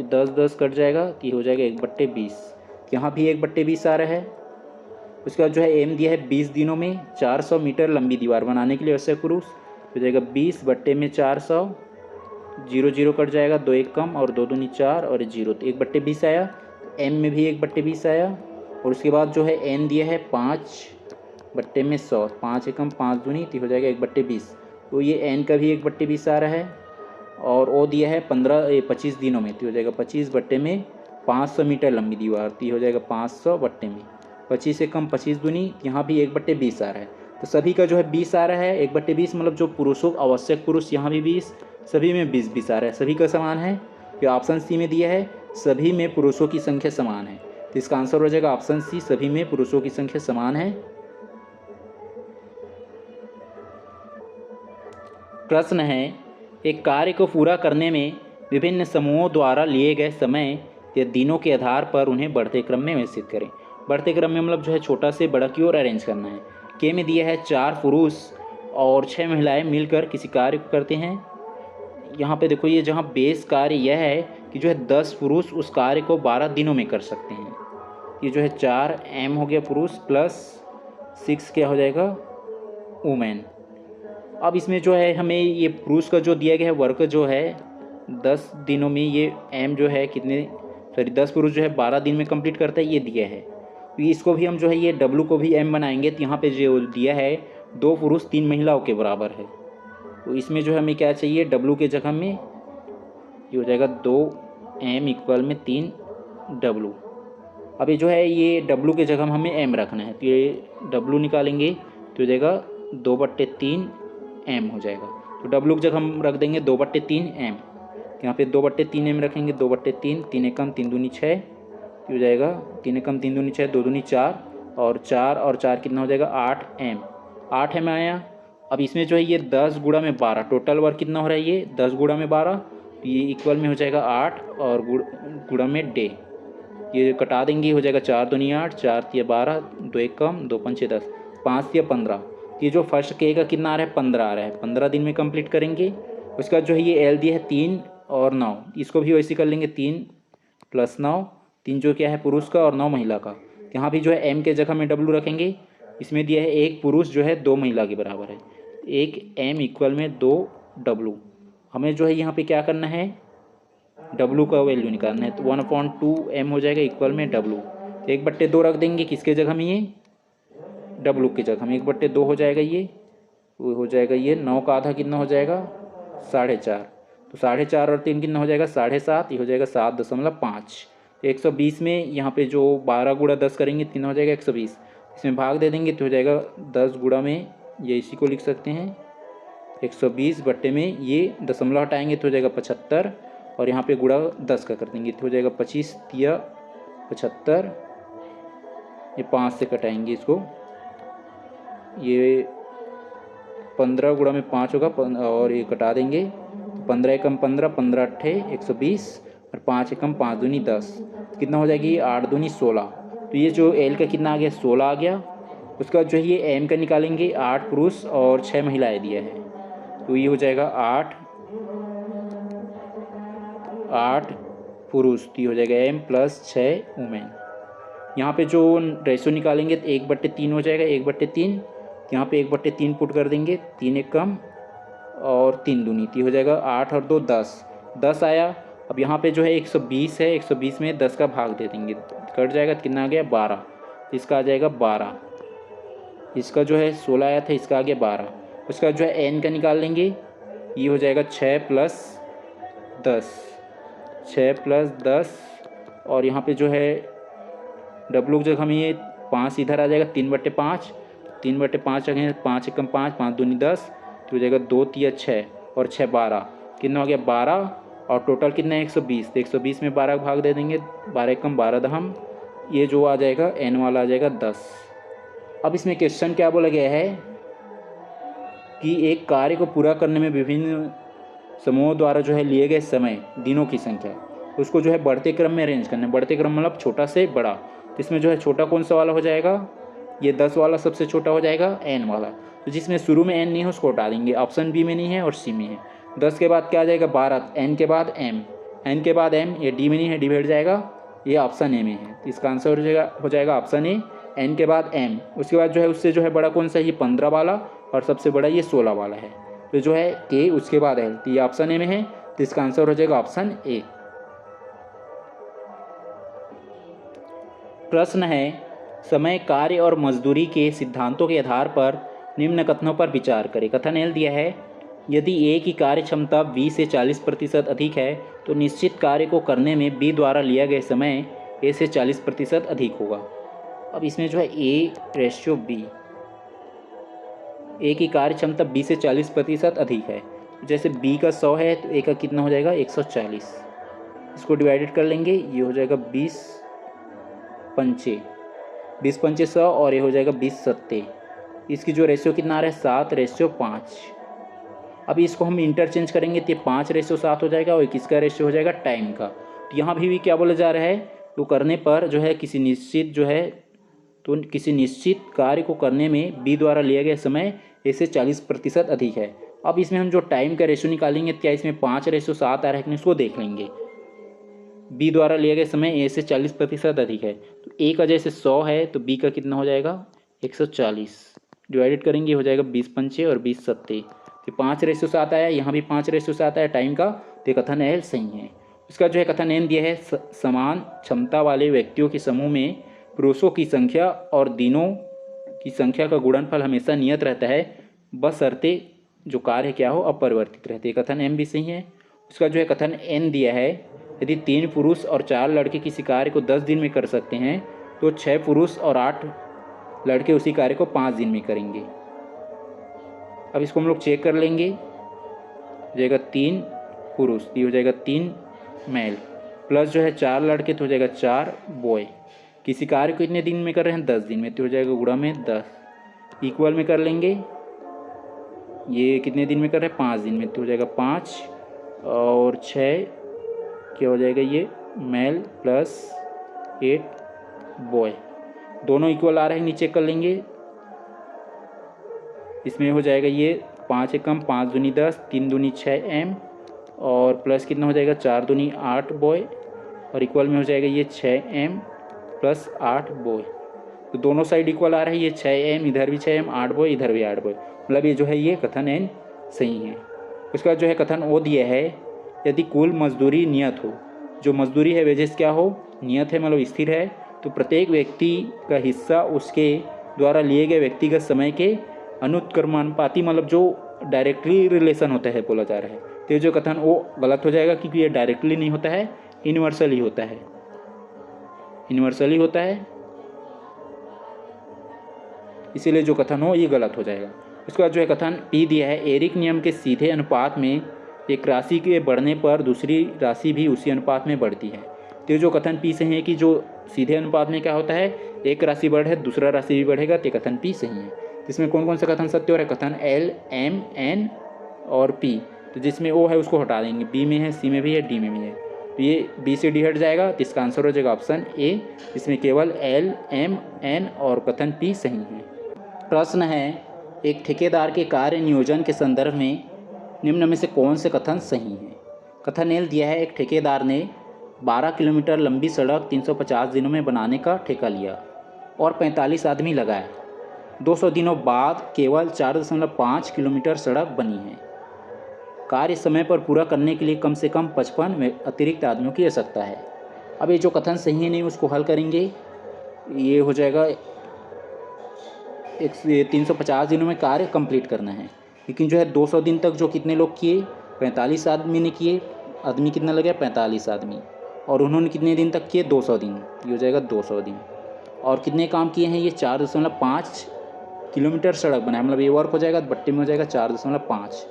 10 10 कट जाएगा तो ये हो जाएगा 1/20। यहाँ भी 1/20 आ रहा है। उसके बाद जो है एम दिया है 20 दिनों में 400 मीटर लंबी दीवार बनाने के लिए आवश्यक पुरुष हो जाएगा 20 बट्टे में 400 0 0 कट जाएगा 2 एक कम और 2 दूनी 4 और 0 तो 1/20 आया। एम में भी 1/20 आया। और उसके बाद जो है एन दिया है 5 बट्टे में 100 5 एकम 5 दूनी तो हो जाएगा 1/20 तो ये एन का भी 1/20 आ रहा है। और ओ दिया है 25 दिनों में तो हो जाएगा 25 बट्टे में 500 मीटर लंबी दीवार तो हो जाएगा 500 बट्टे में 25 से कम 25 दूनी यहाँ भी 1/20 आ रहा है। तो सभी का जो है 20 आ रहा है 1/20 मतलब जो पुरुषों आवश्यक पुरुष यहाँ भी 20 सभी में 20 आ रहा है, सभी का समान है। जो ऑप्शन सी में दिया है सभी में पुरुषों की संख्या समान है तो इसका आंसर हो जाएगा ऑप्शन सी, सभी में पुरुषों की संख्या समान है। प्रश्न है, एक कार्य को पूरा करने में विभिन्न समूहों द्वारा लिए गए समय या दिनों के आधार पर उन्हें बढ़ते क्रम में व्यवस्थित करें। बढ़ते क्रम में मतलब जो है छोटा से बड़ा की ओर अरेंज करना है। के में दिया है 4 पुरुष और 6 महिलाएं मिलकर किसी कार्य को करते हैं। यहाँ पे देखो ये जहाँ बेस कार्य यह है कि जो है 10 पुरुष उस कार्य को 12 दिनों में कर सकते हैं। ये जो है 4 एम हो गया पुरुष प्लस 6 क्या हो जाएगा वुमेन। अब इसमें जो है हमें ये पुरुष का जो दिया गया है वर्क जो है 10 दिनों में ये एम जो है कितने 10 पुरुष जो है 12 दिन में कंप्लीट करता है ये दिया है। तो इसको भी हम जो है ये डब्लू को भी एम बनाएंगे तो यहाँ पे जो दिया है 2 पुरुष 3 महिलाओं के बराबर है। तो इसमें जो हमें क्या चाहिए डब्लू के जगह में ये हो जाएगा 2m इक्वल में 3w। अब ये जो है ये डब्लू के जगह हमें m रखना है तो ये डब्लू निकालेंगे तो हो जाएगा 2/3m हो जाएगा। तो डब्लू की जगह हम रख देंगे 2/3m। यहाँ पे 2/3 m रखेंगे, 2/3, 3 एकम 3 दूनी 6 हो जाएगा, 3 एकम 3 दूनी 6, 2 दूनी 4 और 4 कितना हो जाएगा 8m, 8m आया। अब इसमें जो है ये 10 गुणा में 12, टोटल वर्क कितना हो रहा है ये 10 गुणा में 12, तो ये इक्वल में हो जाएगा 8 और गुणा में डे, ये कटा देंगे हो जाएगा 4 दूनी 8, 4 तिया 12, 2 एकम 2 पंचे 10, 5 तिया 15। ये जो फर्स्ट के का कितना आ रहा है 15 आ रहा है, 15 दिन में कंप्लीट करेंगे। उसका जो है ये एल दिया है 3 और 9, इसको भी वैसे कर लेंगे 3 + 9, 3 जो क्या है पुरुष का और 9 महिला का। यहाँ भी जो है एम के जगह में डब्लू रखेंगे, इसमें दिया है 1 पुरुष जो है 2 महिला के बराबर है, 1 m इक्वल में 2 डब्लू। हमें जो है यहाँ पे क्या करना है डब्लू का वैल्यू निकालना है, तो 1/2m हो जाएगा इक्वल में डब्लू। 1/2 रख देंगे किसके जगह में, ये डब्लू की जगह में 1/2 हो जाएगा, ये वो हो जाएगा ये 9 का आधा कितना हो जाएगा 4.5, तो 4.5 और 3 कितना हो जाएगा 7.5, ये हो जाएगा 7.5। 120 में यहाँ पे जो 12 गुणा 10 करेंगे कितना हो जाएगा 120, इसमें भाग दे देंगे तो हो जाएगा 10 गुणा में, ये इसी को लिख सकते हैं 120 बट्टे में ये दशमलव हटाएंगे तो हो जाएगा 75 और यहाँ पे गुणा 10 का कर देंगे तो हो जाएगा 25 तिया 75, ये 5 से कटाएंगे इसको, ये 15 गुणा में 5 होगा और ये कटा देंगे, 15 एकम 15, 15 अट्ठे 120 और 5 एकम 5 दूनी 10, कितना हो जाएगी 8 दूनी 16। तो ये जो एल का कितना आ गया 16 आ गया। उसका जो है ये एम का निकालेंगे, 8 पुरुष और 6 महिलाएं दिया है, तो ये हो जाएगा 8 पुरुष, तो ये हो जाएगा m + 6 वुमेन। यहाँ पे जो रेशो निकालेंगे तो 1/3 हो जाएगा, 1/3, यहाँ पे 1/3 पुट कर देंगे, 3 एकम और 3 दूनी, तो हो जाएगा 8 और 2 10 आया। अब यहाँ पे जो है 120 है, 120 में 10 का भाग दे देंगे, कट जाएगा, कितना आ गया 12, इसका आ जाएगा 12, इसका जो है 16 आया था, इसका आ गया 12। उसका जो है n का निकाल लेंगे, ये हो जाएगा 6 + 10 और यहाँ पे जो है डब्लू की जगह हमें ये 5 इधर आ जाएगा, 3/5, 3/5 रखेंगे, 5 एकम 5, 5 दूनी 10, तो हो जाएगा 2 तिया 6 और 6 12, कितना हो गया 12 और टोटल कितना है 120, तो 120 में 12 का भाग दे देंगे, 12 एकम 12 दहम, ये जो आ जाएगा n वाला आ जाएगा 10। अब इसमें क्वेश्चन क्या बोला गया है कि एक कार्य को पूरा करने में विभिन्न समूहों द्वारा जो है लिए गए समय दिनों की संख्या, उसको जो है बढ़ते क्रम में अरेंज करना है। बढ़ते क्रम मतलब छोटा से बड़ा, तो इसमें जो है छोटा कौन सा वाला हो जाएगा, ये 10 वाला सबसे छोटा हो जाएगा n वाला, तो जिसमें शुरू में n नहीं है उसको हटा देंगे, ऑप्शन बी में नहीं है और सी में है। 10 के बाद क्या आ जाएगा 12, n के बाद m, n के बाद m, ये d में नहीं है, d बैठ जाएगा, ये ऑप्शन ए में है, तो इसका आंसर हो जाएगा ऑप्शन ए, n के बाद m। उसके बाद जो है उससे जो है बड़ा कौन सा, ये 15 वाला और सबसे बड़ा ये 16 वाला है, तो जो है k उसके बाद l, तो ये ऑप्शन ए में है, तो इसका आंसर हो जाएगा ऑप्शन ए। प्रश्न है समय, कार्य और मजदूरी के सिद्धांतों के आधार पर निम्न कथनों पर विचार करें। कथन एल दिया है, यदि ए की कार्य क्षमता 20 से 40% अधिक है तो निश्चित कार्य को करने में बी द्वारा लिया गया समय ए से 40% अधिक होगा। अब इसमें जो है A/B, ए की कार्य क्षमता 20 से 40% अधिक है, जैसे बी का 100 है तो ए का कितना हो जाएगा 140, इसको डिवाइडेड कर लेंगे, ये हो जाएगा 20 पंचे 100 और ये हो जाएगा 20 सत्ते, इसकी जो रेशियो कितना आ रहा है 7/5। अब इसको हम इंटरचेंज करेंगे तो 5/7 हो जाएगा और किसका रेशियो हो जाएगा टाइम का। तो यहाँ भी क्या बोला जा रहा है, तो करने पर जो है किसी निश्चित कार्य को करने में बी द्वारा लिया गया समय ए से 40% अधिक है। अब इसमें हम जो टाइम का रेशियो निकालेंगे, क्या इसमें 5/7 आ रहा है कि उसको देख लेंगे। बी द्वारा लिया गया समय ए से 40% अधिक है, तो ए का जैसे 100 है तो बी का कितना हो जाएगा 140, डिवाइडेड करेंगे हो जाएगा 20 पंचे और 20 सत्ते, तो 5/7 आया, यहाँ भी 5/7 आया टाइम का, तो कथन एल सही है। इसका जो है कथन एन दिया है, समान क्षमता वाले व्यक्तियों के समूह में पुरुषों की संख्या और दिनों की संख्या का गुणनफल हमेशा नियत रहता है, बशर्ते जो कार्य क्या हो अपरिवर्तित रहते। कथन एम भी सही है। उसका जो है कथन एन दिया है, यदि 3 पुरुष और 4 लड़के किसी कार्य को 10 दिन में कर सकते हैं तो 6 पुरुष और 8 लड़के उसी कार्य को 5 दिन में करेंगे। अब इसको हम लोग चेक कर लेंगे, हो जाएगा 3 पुरुष, ये हो जाएगा 3 मेल, प्लस जो है 4 लड़के तो हो जाएगा 4 बॉय। किसी कार्य को कितने दिन में कर रहे हैं? 10 दिन में, तो हो जाएगा गुणा में 10। इक्वल में कर लेंगे, ये कितने दिन में कर रहे हैं? 5 दिन में, तो हो जाएगा 5 और 6 क्या हो जाएगा? ये मेल प्लस 8 बॉय, दोनों इक्वल आ रहे हैं, नीचे कर लेंगे। इसमें हो जाएगा ये 5 एकम 5 दूनी 10, 3 दूनी 6 एम और प्लस कितना हो जाएगा? 4 दूनी 8 बॉय और इक्वल में हो जाएगा ये 6 एम प्लस 8 बॉय। तो दोनों साइड इक्वल आ रहा है, ये 6 एम इधर भी 6 एम, 8 बॉय इधर भी 8 बॉय, मतलब ये जो है ये कथन एन सही है। उसके बाद जो है कथन ओ दिया है, यदि कुल मजदूरी नियत हो, जो मजदूरी है वेजेस क्या हो? नियत है, मतलब स्थिर है, तो प्रत्येक व्यक्ति का हिस्सा उसके द्वारा लिए गए व्यक्तिगत समय के अनुत्क्रमानुपाती, मतलब जो डायरेक्टली रिलेशन होता है बोला जा रहा है। तो जो कथन वो गलत हो जाएगा, क्योंकि ये डायरेक्टली नहीं होता है, यूनिवर्सली होता है, यूनिवर्सली होता है, इसीलिए जो कथन हो ये गलत हो जाएगा। उसके बाद जो है कथन पी दिया है, एरिक नियम के सीधे अनुपात में एक राशि के बढ़ने पर दूसरी राशि भी उसी अनुपात में बढ़ती है। तो जो कथन पी सही है कि जो सीधे अनुपात में क्या होता है, एक राशि बढ़े दूसरा राशि भी बढ़ेगा, तो कथन पी सही है। इसमें कौन कौन सा कथन सत्य हो रहा है? कथन एल, एम, एन और पी। तो जिसमें ओ है उसको हटा देंगे, बी में है, सी में भी है, डी में भी है, तो ये बी से डी हट जाएगा, तो इसका आंसर हो जाएगा ऑप्शन ए। इसमें केवल एल, एम, एन और कथन पी सही है। प्रश्न है, एक ठेकेदार के कार्य नियोजन के संदर्भ में निम्न में से कौन से कथन सही हैं? कथन एल दिया है, एक ठेकेदार ने 12 किलोमीटर लंबी सड़क 350 दिनों में बनाने का ठेका लिया और 45 आदमी लगाए। 200 दिनों बाद केवल 4.5 किलोमीटर सड़क बनी है। कार्य समय पर पूरा करने के लिए कम से कम 55 अतिरिक्त आदमियों की आवश्यकता है। अब ये जो कथन सही है नहीं उसको हल करेंगे, ये हो जाएगा 350 दिनों में कार्य कंप्लीट करना है, लेकिन जो है 200 दिन तक जो कितने लोग किए? 45 आदमी ने किए। आदमी कितना लगे? 45 आदमी। और उन्होंने कितने दिन तक किए? 200 दिन, ये हो जाएगा 200 दिन। और कितने काम किए हैं? ये 4.5 किलोमीटर सड़क बनाए, मतलब ये वर्क हो जाएगा, बट्टे में हो जाएगा 4.5,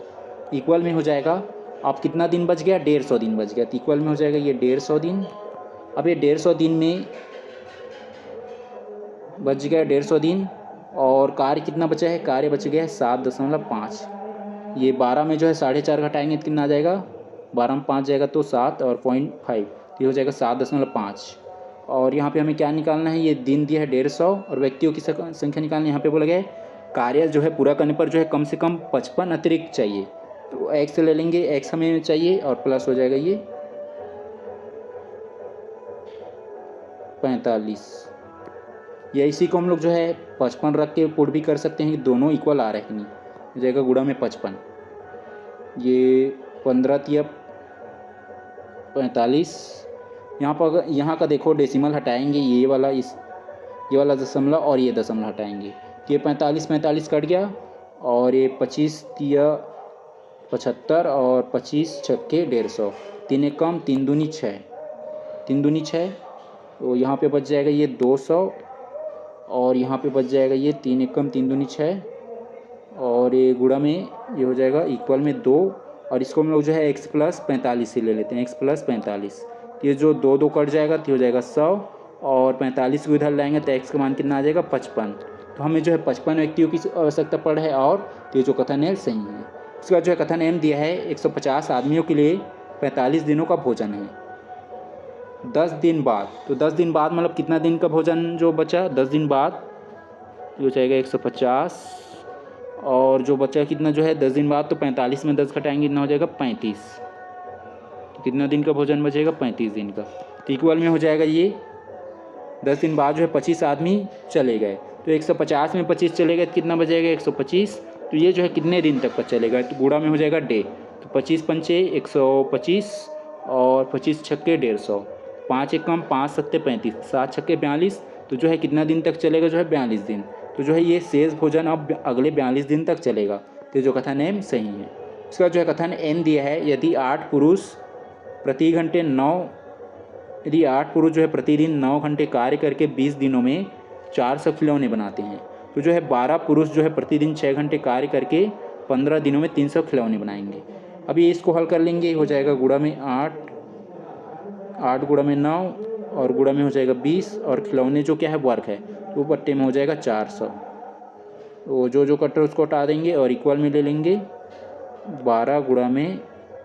इक्वल में हो जाएगा। अब कितना दिन बच गया? 150 दिन बच गया, तो इक्वल में हो जाएगा ये 150 दिन। अब ये 150 दिन में बच गया 150 दिन, और कार्य कितना बचा है? कार्य बच गया है 7.5। ये 12 में जो है 4.5 घटाएंगे तो कितना आ जाएगा? 12 में 5 जाएगा तो 7 और 0.5, तो ये हो जाएगा 7.5। और यहाँ पे हमें क्या निकालना है? ये दिन दिया है 150 और व्यक्तियों की संख्या निकालनी है। यहाँ पे बोला गया है कार्य जो है पूरा करने पर जो है कम से कम 55 अतिरिक्त चाहिए, तो एक्स ले लेंगे, एक्स हमें चाहिए और प्लस हो जाएगा ये 45। या इसी को हम लोग जो है 55 रख के पुट भी कर सकते हैं कि दोनों इक्वल आ रहे हैं, नहीं हो जाएगा गुणा में 55। ये 15 तिया 45। यहाँ पर अगर यहाँ का देखो डेसिमल हटाएंगे, ये वाला ये वाला दशमलव और ये दशमलव हटाएंगे, ये 45 कट गया, और ये 25 तिया 75 और 25 छक्के 150, 3 एक कम 3 दूनी 6, 3 दूनी 6, तो यहाँ पे बच जाएगा ये 200 और यहाँ पे बच जाएगा ये 3 एक कम 3 दूनी 6, और ये गुणा में ये हो जाएगा इक्वल में 2, और इसको हम लोग जो है x प्लस 45 से ले लेते हैं, x प्लस 45, ये जो 2 कट जाएगा तो हो जाएगा 100, और 45 को इधर लाएंगे तो x का मान कितना आ जाएगा? 55। तो हमें जो है 55 व्यक्तियों की आवश्यकता पड़ है, और ये जो कथन है सही है। उसके बाद जो है कथन एम दिया है, 150 आदमियों के लिए 45 दिनों का भोजन है 10 दिन बाद। तो 10 दिन बाद मतलब कितना दिन का भोजन जो बचा? 10 दिन बाद ये हो जाएगा 150, और जो बचा कितना जो है 10 दिन बाद, तो 45 में 10 घटाएंगे कितना हो जाएगा? 35। तो कितना दिन का भोजन बचेगा? 35 दिन का। तो इक्वल में हो जाएगा ये 10 दिन बाद जो है 25 आदमी चले गए, तो 150 में 25 चले गए तो कितना बचेगा? 125। तो ये जो है कितने दिन तक का चलेगा? तो गुणा में हो जाएगा डे, तो 25 पंचे 125 और 25 छक्के 150, 5 एक कम 5 सत्ते 35, 7 छक्के 42, तो जो है कितना दिन तक चलेगा? जो है 42 दिन। तो जो है ये शेष भोजन अब अगले 42 दिन तक चलेगा, तो जो कथन एम सही है। इसका जो है कथन एन दिया है, यदि 8 पुरुष जो है प्रतिदिन 9 घंटे कार्य करके 20 दिनों में 400 खिलौने बनाते हैं, तो जो है 12 पुरुष जो है प्रतिदिन 6 घंटे कार्य करके 15 दिनों में 300 खिलौने बनाएंगे। अभी इसको हल कर लेंगे, हो जाएगा गुणा में 8, 8 गुणा में 9 और गुणा में हो जाएगा 20 और खिलौने जो क्या है वर्ग है तो बट्टे में हो जाएगा 400। तो जो कट रहा है उसको हटा देंगे और इक्वल में ले लेंगे 12 गुणा में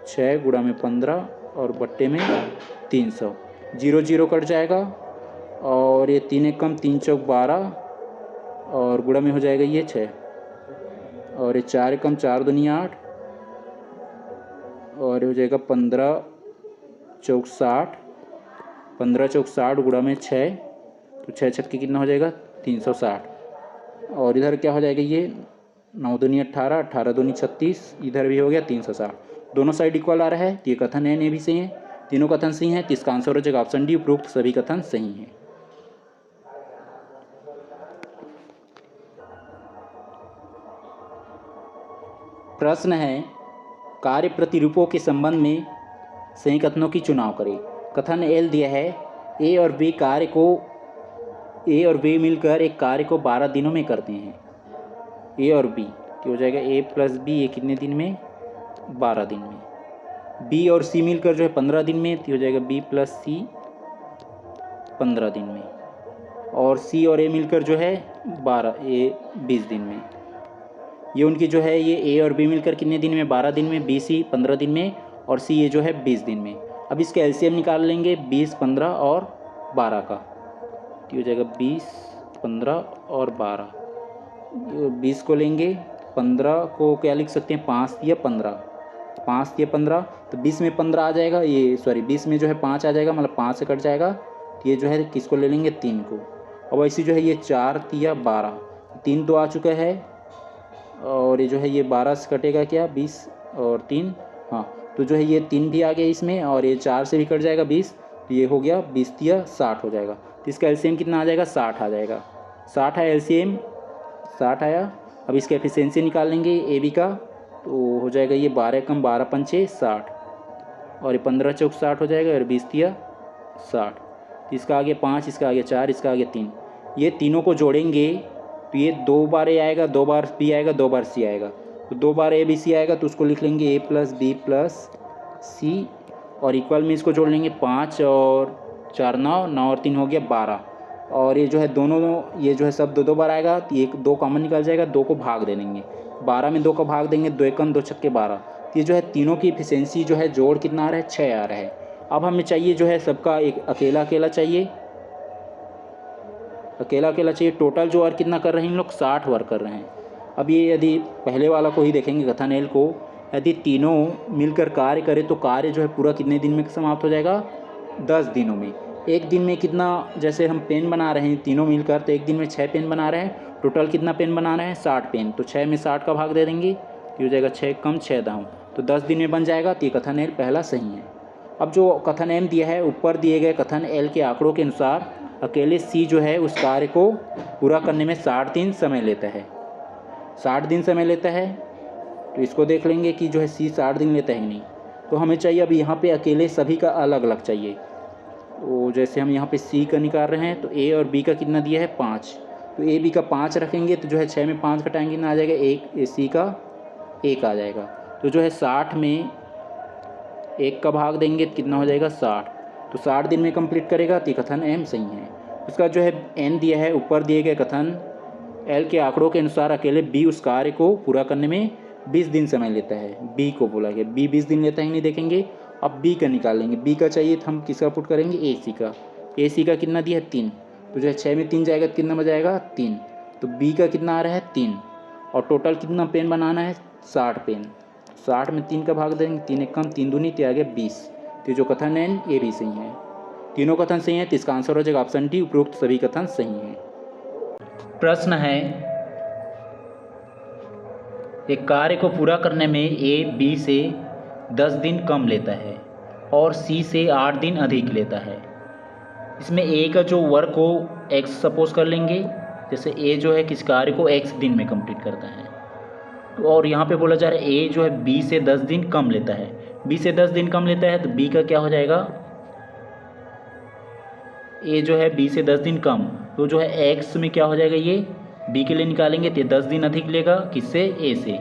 6 गुणा में 15 और बट्टे में 300। 0 0 कट जाएगा और ये 3 एक कम 3 चौक 12 और गुणा में हो जाएगा ये 6 और ये 4 एक कम 4 दूनी 8 और ये हो जाएगा 15 चौक 60, 15 चौक 60 गुणा में 6 तो 6 छक्के कितना हो जाएगा 360 और इधर क्या हो जाएगा ये 9 दूनी 18, 18 दूनी 36, इधर भी हो गया 360। दोनों साइड इक्वल आ रहा है तो ये कथन है ये भी सही है, तीनों कथन सही हैं तो इसका आंसर हो जाएगा ऑप्शन डी, उपरोक्त सभी कथन सही हैं। प्रश्न है कार्य प्रतिरूपों के संबंध में सही कथनों की चुनाव करें। कथन एल दिया है ए और बी मिलकर एक कार्य को 12 दिनों में करते हैं। ए और बी तो हो जाएगा ए प्लस बी, ये कितने दिन में 12 दिन में। बी और सी मिलकर जो है 15 दिन में तो हो जाएगा बी प्लस सी 15 दिन में। और सी और ए मिलकर जो है 20 दिन में। ये उनकी जो है ये ए और बी मिलकर कितने दिन में 12 दिन में, बी सी 15 दिन में और सी ये जो है 20 दिन में। अब इसका एलसीएम निकाल लेंगे 20, 15 और 12 का तो हो जाएगा 20, 15 और 12। 20 को लेंगे, 15 को क्या लिख सकते हैं 5 या 15, 5 या 15 तो 20 में 15 आ जाएगा, ये सॉरी 20 में जो है 5 आ जाएगा, मतलब 5 से कट जाएगा तो ये जो है किसको ले लेंगे 3 को। अब ऐसी जो है ये 4 या 12, 3 तो आ चुका है और ये जो है ये 12 से कटेगा क्या 20 और 3, हाँ तो जो है ये 3 भी आ गया इसमें और ये 4 से भी कट जाएगा 20 तो ये हो गया 20 या 60 हो जाएगा। तो इसका एलसीएम कितना आ जाएगा 60 आ जाएगा, 60 है एलसीएम 60 आया। अब इसका एफिशिएंसी निकाल लेंगे ए बी का तो हो जाएगा ये 12 कम 12 पंचे 60 और ये 15 चौक 60 हो जाएगा और 20 या 60। तो इसका आगे 5, इसका आगे 4, इसका आगे 3, ये तीनों को जोड़ेंगे तो ये 2 बार ए आएगा, 2 बार बी आएगा, 2 बार सी आएगा। तो 2 बार ए बी सी आएगा तो उसको लिख लेंगे ए प्लस बी प्लस सी और इक्वल में इसको जोड़ लेंगे 5 और 4 9, 9 और 3 हो गया 12 और ये जो है दोनों ये जो है सब 2 2 बार आएगा तो एक 2 कॉमन निकल जाएगा, 2 को भाग दे देंगे, 12 में 2 को भाग देंगे, 2 एकम 2 छक्के 12। तो ये जो है तीनों की एफिशिएंसी जो है जोड़ कितना आ रहा है 6 आ रहा है। अब हमें चाहिए जो है सबका एक अकेला अकेला चाहिए, टोटल जो वर्क कितना कर रहे हैं इन लोग 60 वर्क कर रहे हैं। अब ये यदि पहले वाला को ही देखेंगे कथन एल को, यदि तीनों मिलकर कार्य करें तो कार्य जो है पूरा कितने दिन में समाप्त हो जाएगा 10 दिनों में। एक दिन में कितना, जैसे हम पेन बना रहे हैं तीनों मिलकर तो एक दिन में 6 पेन बना रहे हैं, टोटल कितना पेन बना रहे हैं 60 पेन, तो 6 में 60 का भाग दे देंगे तो हो जाएगा 6 कम 6 दाऊँ तो 10 दिन में बन जाएगा। तो ये कथन एल पहला सही है। अब जो कथन एम दिया है ऊपर दिए गए कथन एल के आंकड़ों के अनुसार अकेले सी जो है उस कार्य को पूरा करने में 60 दिन समय लेता है, 60 दिन समय लेता है। तो इसको देख लेंगे कि जो है सी 60 दिन लेता है कि नहीं। तो हमें चाहिए अब यहाँ पे अकेले सभी का अलग अलग चाहिए। तो जैसे हम यहाँ पे सी का निकाल रहे हैं तो ए और बी का कितना दिया है 5, तो ए बी का 5 रखेंगे तो जो है 6 में 5 घटाएंगे कितना आ जाएगा 1, सी का 1 आ जाएगा। तो जो है 60 में 1 का भाग देंगे तो कितना हो जाएगा 60, तो 60 दिन में कंप्लीट करेगा तो कथन एम सही है। उसका जो है एन दिया है ऊपर दिए गए कथन एल के आंकड़ों के अनुसार अकेले बी उस कार्य को पूरा करने में 20 दिन समय लेता है। बी को बोला गया बी 20 दिन लेता है नहीं देखेंगे। अब बी का निकालेंगे, बी का चाहिए तो हम किसका पुट करेंगे ए सी का कितना दिया है 3, तो जो है 6 में 3 जाएगा तो कितना बजाएगा 3, तो बी का कितना आ रहा है 3 और टोटल कितना पेन बनाना है 60 पेन, 60 में 3 का भाग देंगे 3 एक कम 3 दूनी तो आ गया 20। तो जो कथन है ये भी सही है, तीनों कथन सही है तो इसका आंसर हो जाएगा ऑप्शन डी, उपरोक्त सभी कथन सही हैं। प्रश्न है एक कार्य को पूरा करने में ए बी से 10 दिन कम लेता है और सी से 8 दिन अधिक लेता है। इसमें ए का जो वर्क हो एक्स सपोज कर लेंगे, जैसे ए जो है किस कार्य को एक्स दिन में कंप्लीट करता है, तो और यहाँ पे बोला जा रहा है ए जो है बी से 10 दिन कम लेता है, बी से 10 दिन कम लेता है तो बी का क्या हो जाएगा, ए जो है बी से 10 दिन कम, तो जो है एक्स में क्या हो जाएगा ये बी के लिए निकालेंगे तो 10 दिन अधिक लेगा किससे ए से,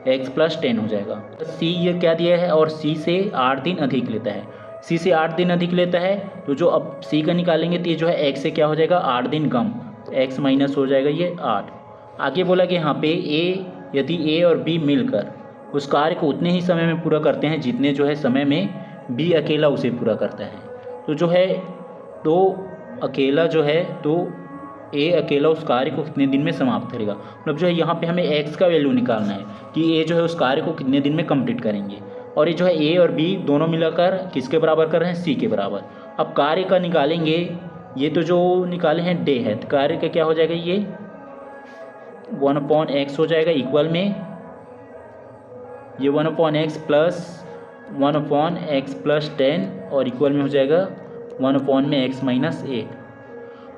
x प्लस 10 हो जाएगा। सी ये क्या दिया है और सी से 8 दिन अधिक लेता है, सी से 8 दिन अधिक लेता है, तो जो अब सी का निकालेंगे तो ये जो है x से क्या हो जाएगा 8 दिन कम, x माइनस हो जाएगा ये 8। आगे बोला कि यहाँ पे यदि ए और बी मिलकर उस कार्य को उतने ही समय में पूरा करते हैं जितने जो है समय में बी अकेला उसे पूरा करता है, तो जो है तो अकेला जो है तो ए अकेला उस कार्य को कितने दिन में समाप्त करेगा। मतलब जो है यहाँ पे हमें एक्स का वैल्यू निकालना है कि ए जो है उस कार्य को कितने दिन में कंप्लीट करेंगे, और ये जो है ए और बी दोनों मिलाकर किसके बराबर कर रहे हैं, सी के बराबर। अब कार्य का निकालेंगे, ये तो जो निकाले हैं डे है, तो कार्य का क्या हो जाएगा, ये 1/x हो जाएगा, इक्वल में ये 1/x प्लस 1/x प्लस 10 और इक्वल में हो जाएगा 1/x माइनस 8।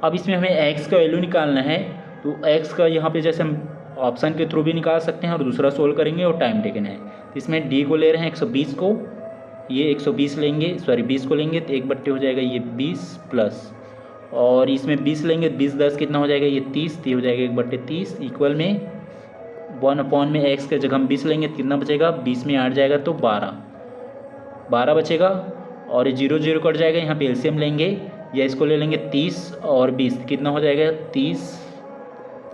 अब इसमें हमें x का वैल्यू निकालना है, तो x का यहाँ पे जैसे हम ऑप्शन के थ्रू भी निकाल सकते हैं और दूसरा सोल्व करेंगे और टाइम टेकन है। तो इसमें d को ले रहे हैं 120 को, ये 120 लेंगे, सॉरी 20 को लेंगे तो 1/, हो जाएगा ये 20 प्लस, और इसमें 20 लेंगे 20 10 कितना हो जाएगा ये 30, तो हो जाएगा 1/30 इक्वल में 1/x के जगह हम 20 लेंगे तो कितना बचेगा, 20 में 8 जाएगा तो 12 बचेगा, और ये 0 0 कट जाएगा। यहाँ पे एलसीएम लेंगे या इसको ले लेंगे 30 और 20, कितना हो जाएगा 30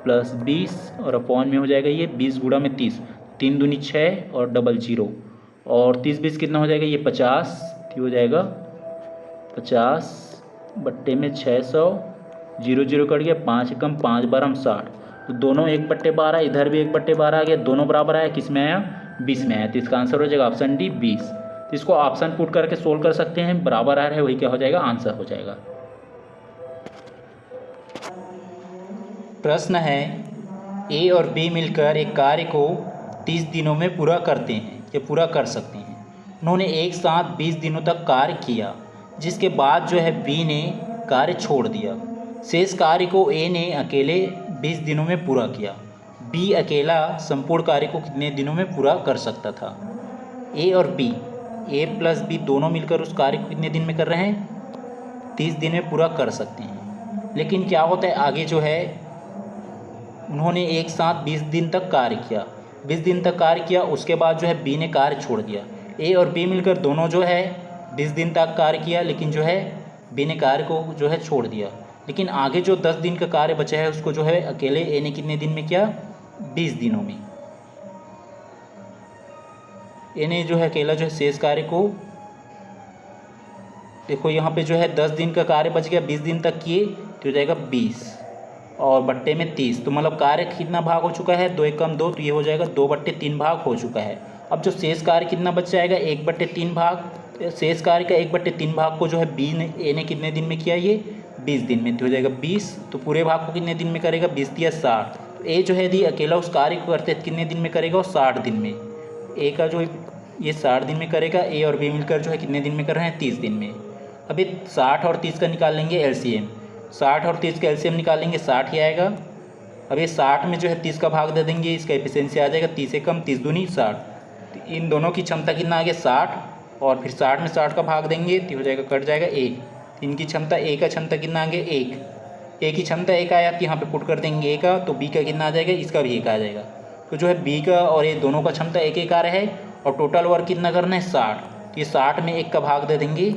प्लस 20 और अपॉन में हो जाएगा ये 20 गुणा में 30, 3 दूनी 6 और डबल 0, और 30 20 कितना हो जाएगा ये 50, हो जाएगा 50 बट्टे में 600, 0 0 कट गया, 5 कम 5 12 हम 60, तो दोनों 1/12, इधर भी 1/12 आ गया, दोनों बराबर आया, किस में आया 20 में आया, तो इसका आंसर हो जाएगा ऑप्शन डी 20। तो इसको ऑप्शन पुट करके सोल्व कर सकते हैं, बराबर आ रहा है वही क्या हो जाएगा आंसर हो जाएगा। प्रश्न है ए और बी मिलकर एक कार्य को 30 दिनों में पूरा करते हैं या पूरा कर सकते हैं। उन्होंने एक साथ 20 दिनों तक कार्य किया, जिसके बाद जो है बी ने कार्य छोड़ दिया। शेष कार्य को ए ने अकेले 20 दिनों में पूरा किया। बी अकेला संपूर्ण कार्य को कितने दिनों में पूरा कर सकता था। ए और बी, ए प्लस बी दोनों मिलकर उस कार्य को कितने दिन में कर रहे हैं, 30 दिन में पूरा कर सकते हैं। लेकिन क्या होता है आगे जो है, उन्होंने एक साथ 20 दिन तक कार्य किया, 20 दिन तक कार्य किया, उसके बाद जो है बी ने कार्य छोड़ दिया। ए और बी मिलकर दोनों जो है 20 दिन तक कार्य किया, लेकिन जो है बी ने कार्य को जो है छोड़ दिया। लेकिन आगे जो 10 दिन का कार्य बचा है उसको जो है अकेले ए ने कितने दिन में किया, 20 दिनों में। ए ने जो है अकेला जो है शेष कार्य को, देखो यहाँ पे जो है 10 दिन का कार्य बच गया, 20 दिन तक किए तो हो जाएगा 20 और बट्टे में 30, तो मतलब कार्य कितना भाग हो चुका है, 2 1 कम 2, तो ये हो जाएगा 2/3 भाग हो चुका है। अब जो शेष कार्य कितना बच जाएगा, 1/3 भाग, शेष कार्य का 1/3 भाग को जो है बी ने ए ने कितने दिन में किया, ये 20 दिन में, तो हो जाएगा 20, तो पूरे भाग को कितने दिन में करेगा, 20 या 60। तो ए जो है यदि अकेला उस कार्य को करते कितने दिन में करेगा, वो 60 दिन में। ए का जो ये 60 दिन में करेगा, ए और बी मिलकर जो है कितने दिन में कर रहे हैं, 30 दिन में। अभी 60 और 30 का निकाल लेंगे एलसीएम, 60 और 30 का एलसीएम निकालेंगे 60 ही आएगा। अब ये 60 में जो है 30 का भाग दे देंगे, इसका एफिशिएंसी आ जाएगा 30 से कम 30 दूनी 60, तो इन दोनों की क्षमता कितना आ गया 60, और फिर 60 में 60 का भाग देंगे तो हो जाएगा कट जाएगा 1, इनकी क्षमता ए का क्षमता कितना आ गया 1, ए की क्षमता 1 आया, तो यहाँ पे पुट कर देंगे ए का, तो बी का कितना आ जाएगा, इसका भी 1 आ जाएगा। तो जो है बी का और ये दोनों का क्षमता 1 आ रहा है, और टोटल वर्क कितना करना है 60, तो ये 60 में 1 का भाग दे देंगे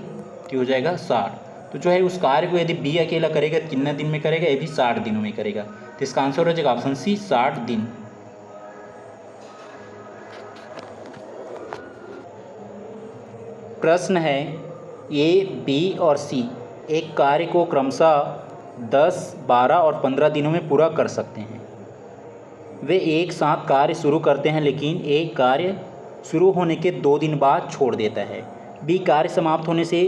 तो हो जाएगा 60। तो जो है उस कार्य को यदि बी अकेला करेगा कितने दिन में करेगा, ये भी 60 दिनों में करेगा, तो इसका आंसर हो जाएगा ऑप्शन सी 60 दिन। प्रश्न है ए, बी और सी एक कार्य को क्रमशः 10, 12 और 15 दिनों में पूरा कर सकते हैं। वे एक साथ कार्य शुरू करते हैं, लेकिन एक कार्य शुरू होने के 2 दिन बाद छोड़ देता है। बी कार्य समाप्त होने से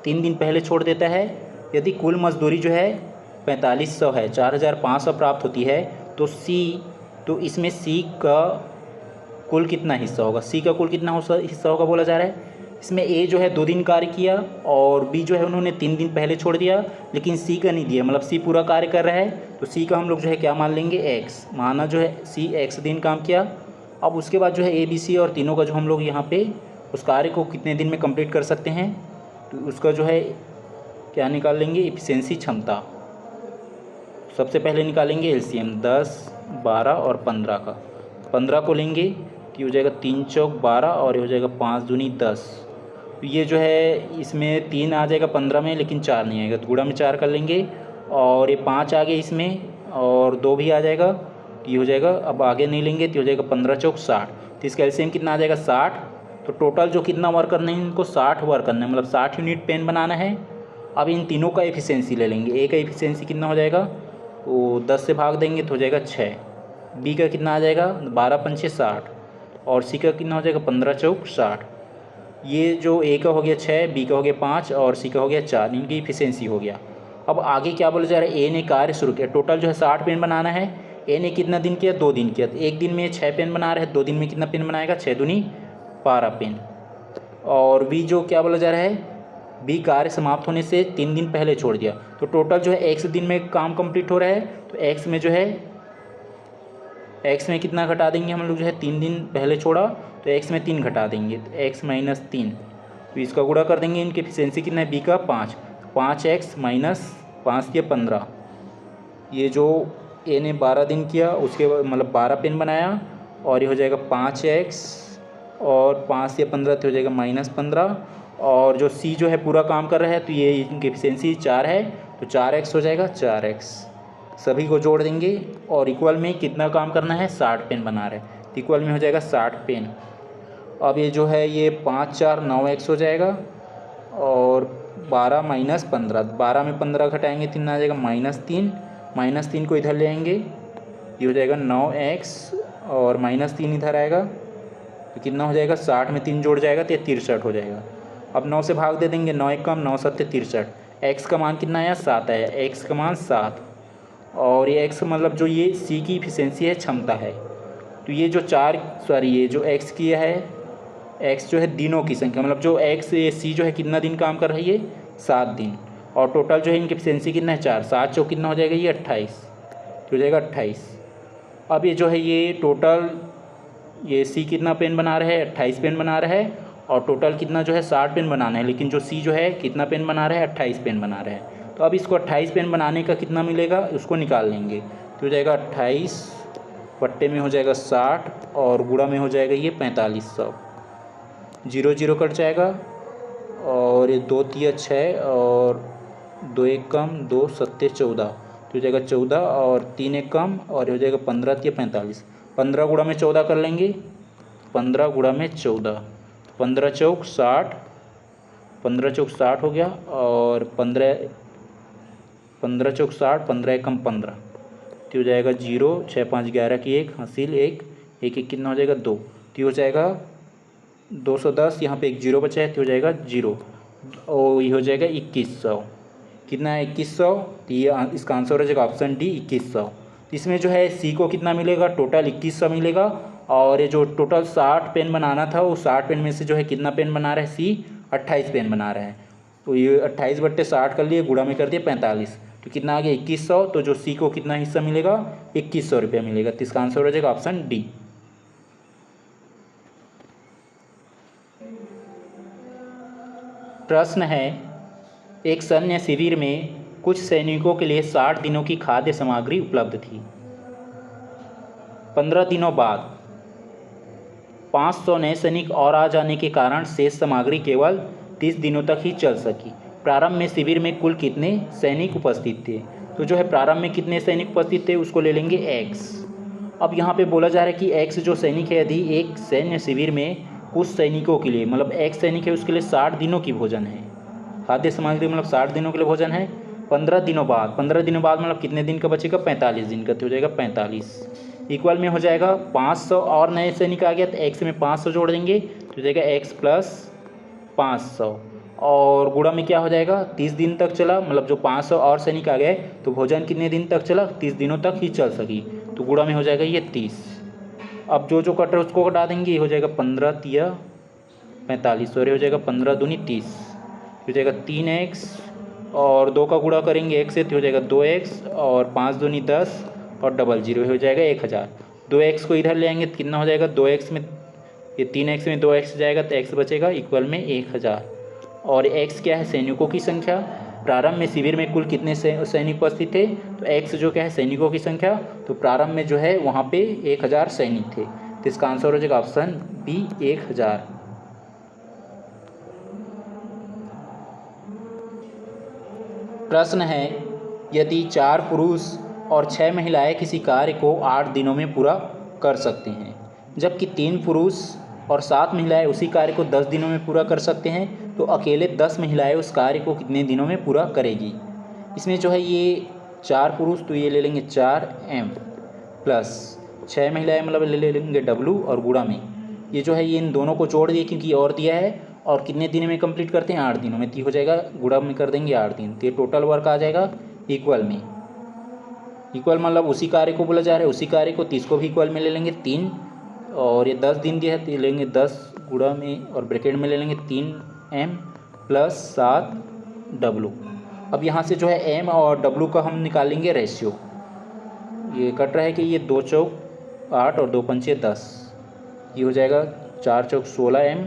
3 दिन पहले छोड़ देता है। यदि कुल मजदूरी जो है 4500 है, 4500 प्राप्त होती है, तो इसमें सी का कुल कितना हिस्सा होगा, सी का कुल कितना हिस्सा होगा बोला जा रहा है। इसमें ए जो है 2 दिन कार्य किया और बी जो है उन्होंने 3 दिन पहले छोड़ दिया, लेकिन सी का नहीं दिया, मतलब सी पूरा कार्य कर रहा है, तो सी का हम लोग जो है क्या मान लेंगे, एक्स माना, जो है सी x दिन काम किया। अब उसके बाद जो है ए बी सी और तीनों का जो हम लोग यहाँ पे उस कार्य को कितने दिन में कंप्लीट कर सकते हैं, तो उसका जो है क्या निकाल लेंगे, एफिशिएंसी क्षमता। सबसे पहले निकालेंगे एलसीएम 10, 12 और 15 का, 15 को लेंगे तो ये हो जाएगा 3 चौक 12 और ये हो जाएगा 5 दूनी 10। तो ये जो है इसमें 3 आ जाएगा 15 में, लेकिन 4 नहीं आएगा, तो गुणा में 4 कर लेंगे। और ये 5 आ गया इसमें और 2 भी आ जाएगा, तो ये हो जाएगा, अब आगे नहीं लेंगे तो हो जाएगा 15 चौक 60। तो इसका एलसीएम कितना आ जाएगा 60। तो टोटल जो कितना वर्क करना है इनको 60 वर्क करना है, मतलब 60 यूनिट पेन बनाना है। अब इन तीनों का एफिशिएंसी ले लेंगे। ए का एफिशिएंसी कितना हो जाएगा, तो 10 से भाग देंगे तो हो जाएगा 6। बी का कितना आ जाएगा 12 पंचे 60 और सी का कितना हो जाएगा 15 चौक 60। ये जो ए का हो गया 6, बी का हो गया 5 और सी का हो गया 4, इनकी एफिशिएंसी हो गया। अब आगे क्या बोला जा रहा है, ए ने कार्य शुरू किया। टोटल जो है 60 पेन बनाना है। ए ने कितना दिन किया, 2 दिन किया। तो एक दिन में 6 पेन बना रहे हैं, 2 दिन में कितना पेन बनाएगा, 6 दूनी 12 पेन। और बी जो क्या बोला जा रहा है, बी कार्य समाप्त होने से 3 दिन पहले छोड़ दिया। तो टोटल जो है x दिन में काम कंप्लीट हो रहा है, तो x में जो है x में कितना घटा देंगे हम लोग, जो है 3 दिन पहले छोड़ा तो x में 3 घटा देंगे, तो x माइनस 3। तो इसका गुणा कर देंगे, इनकी एफिशिएंसी कितना है, b का 5, 5x माइनस 5 या 15। ये जो a ने 12 दिन किया उसके बाद मतलब 12 पेन बनाया, और ये हो जाएगा 5x और 5 या 15 तो हो जाएगा -15। और जो सी जो है पूरा काम कर रहा है, तो ये इनकी एफिशिएंसी 4 है, तो 4x हो जाएगा 4x। सभी को जोड़ देंगे और इक्वल में कितना काम करना है, 60 पेन बना रहे हैं, तो इक्वल में हो जाएगा 60 पेन। अब ये जो है ये 5 4 9x हो जाएगा और 12 माइनस 15, 12 में 15 घटाएंगे कितना आ जाएगा -3। -3 को इधर ले आएंगे, ये हो जाएगा 9x और -3 इधर आएगा, तो कितना हो जाएगा, 60 में 3 जोड़ जाएगा तो ये 63 हो जाएगा। अब 9 से भाग दे देंगे, 9 1 कम 9 7 63। x का मान कितना आया, 7 आया, x का मान 7। और ये x मतलब जो ये c की इफिशिएंसी है, क्षमता है। तो ये जो ये जो x की है, x जो है दिनों की संख्या, मतलब जो x ये c जो है कितना दिन काम कर रही है, 7 दिन। और टोटल जो है इनकी इफिशिएंसी कितना है, 4, 7 चौक कितना हो जाएगा, ये 28, तो हो जाएगा 28। अब ये जो है ये टोटल ये सी कितना पेन बना रहा है, 28 पेन बना रहा है, और टोटल कितना जो है 60 पेन बनाना है, लेकिन जो सी जो है कितना पेन बना रहा है, 28 पेन बना रहा है। तो अब इसको 28 पेन बनाने का कितना मिलेगा, उसको निकाल लेंगे, तो हो जाएगा 28 बट्टे में हो जाएगा 60 और गुणा में हो जाएगा ये 4500। 0 0 कट जाएगा और ये 2 3 6 और 2 1 कम 2 7 14, तो हो जाएगा 14 और 3 1 कम और ये हो जाएगा 15 3 45। 15 गुणा में 14 कर लेंगे, 15 गुणा में 14, 15 चौक 60, 15 चौक 60 हो गया और 15 चौक 60, 15 एकम 15, तो हो जाएगा 0 6 5 11 की 1 हासिल 1 1 1 कितना हो जाएगा 2, तो हो जाएगा 210। यहाँ पे एक 0 बचा है, तो हो जाएगा 0 और ये हो जाएगा 2100। कितना है 2100, तो ये इसका आंसर हो जाएगा ऑप्शन डी 2100। इसमें जो है सी को कितना मिलेगा, टोटल 2100 मिलेगा। और ये जो टोटल 60 पेन बनाना था, वो 60 पेन में से जो है कितना पेन बना रहा है, सी 28 पेन बना रहा है। तो ये 28 बट्टे 60 कर लिए, गुणा में कर दिया 45, तो कितना आ गया 2100। तो जो सी को कितना हिस्सा मिलेगा, 2100 रुपया मिलेगा। तो इसका आंसर हो जाएगा ऑप्शन डी। प्रश्न है, एक सैन्य शिविर में कुछ सैनिकों के लिए 60 दिनों की खाद्य सामग्री उपलब्ध थी। 15 दिनों बाद 500 नए सैनिक और आ जाने के कारण शेष सामग्री केवल 30 दिनों तक ही चल सकी। प्रारंभ में शिविर में कुल कितने सैनिक उपस्थित थे, तो जो है प्रारंभ में कितने सैनिक उपस्थित थे उसको ले लेंगे x। अब यहाँ पे बोला जा रहा है कि x जो सैनिक है, यदि एक सैन्य शिविर में कुछ सैनिकों के लिए, मतलब x सैनिक है उसके लिए 60 दिनों की भोजन है, खाद्य सामग्री मतलब 60 दिनों के लिए भोजन है। 15 दिनों बाद मतलब कितने दिन का बचेगा, 45 दिन का, तो हो जाएगा 45 इक्वल में हो जाएगा 500 और नए सैनिक आ गया, तो x में 500 जोड़ देंगे, तो हो जाएगा x प्लस 500 और गुणा में क्या हो जाएगा, 30 दिन तक चला, मतलब जो 500 और सैनिक आ गए तो भोजन कितने दिन तक चला, 30 दिनों तक ही चल सकी, तो गुणा में हो जाएगा ये 30। अब जो जो कट रहा है उसको घटा देंगे, ये हो जाएगा 15 तिया 45 और ये हो जाएगा 15 दूनी 30, हो जाएगा 3x और 2 का गुणा करेंगे x से, तो हो जाएगा 2x और 5 दूनी 10 और डबल 0 हो जाएगा 1000। 2x को इधर ले आएंगे तो कितना हो जाएगा, 2x में ये 3x में 2x जाएगा तो x बचेगा इक्वल में 1000। और x क्या है, सैनिकों की संख्या। प्रारंभ में शिविर में कुल कितने सैनिक उपस्थित थे, तो x जो क्या है सैनिकों की संख्या, तो प्रारंभ में जो है वहाँ पे 1000 सैनिक थे। तो इसका आंसर हो जाएगा ऑप्शन बी 1000। प्रश्न है, यदि 4 पुरुष और 6 महिलाएं किसी कार्य को 8 दिनों में पूरा कर सकते हैं, जबकि 3 पुरुष और 7 महिलाएं उसी कार्य को 10 दिनों में पूरा कर सकते हैं, तो अकेले 10 महिलाएं उस कार्य को कितने दिनों में पूरा करेगी। इसमें जो है ये 4 पुरुष तो ये ले लेंगे 4m प्लस 6 महिलाएं मतलब ले लेंगे w और गुणा में ये जो है ये इन दोनों को जोड़ दिए क्योंकि और दिया है, और कितने दिन में कंप्लीट करते हैं 8 दिनों में, तो हो जाएगा गुणा में कर देंगे 8 दिन, तो ये टोटल वर्क आ जाएगा इक्वल में। इक्वल मतलब उसी कार्य को बोला जा रहा है, उसी कार्य को 30 को भी इक्वल में ले लेंगे 3, और ये 10 दिन दिया है तो ये लेंगे 10 गुणा में और ब्रैकेट में ले लेंगे 3m प्लस 7w। अब यहाँ से जो है m और w का हम निकालेंगे रेशियो। ये कट रहा है कि ये 2 चौक 8 और 2 पंचे 10, ये हो जाएगा 4 चौक 16m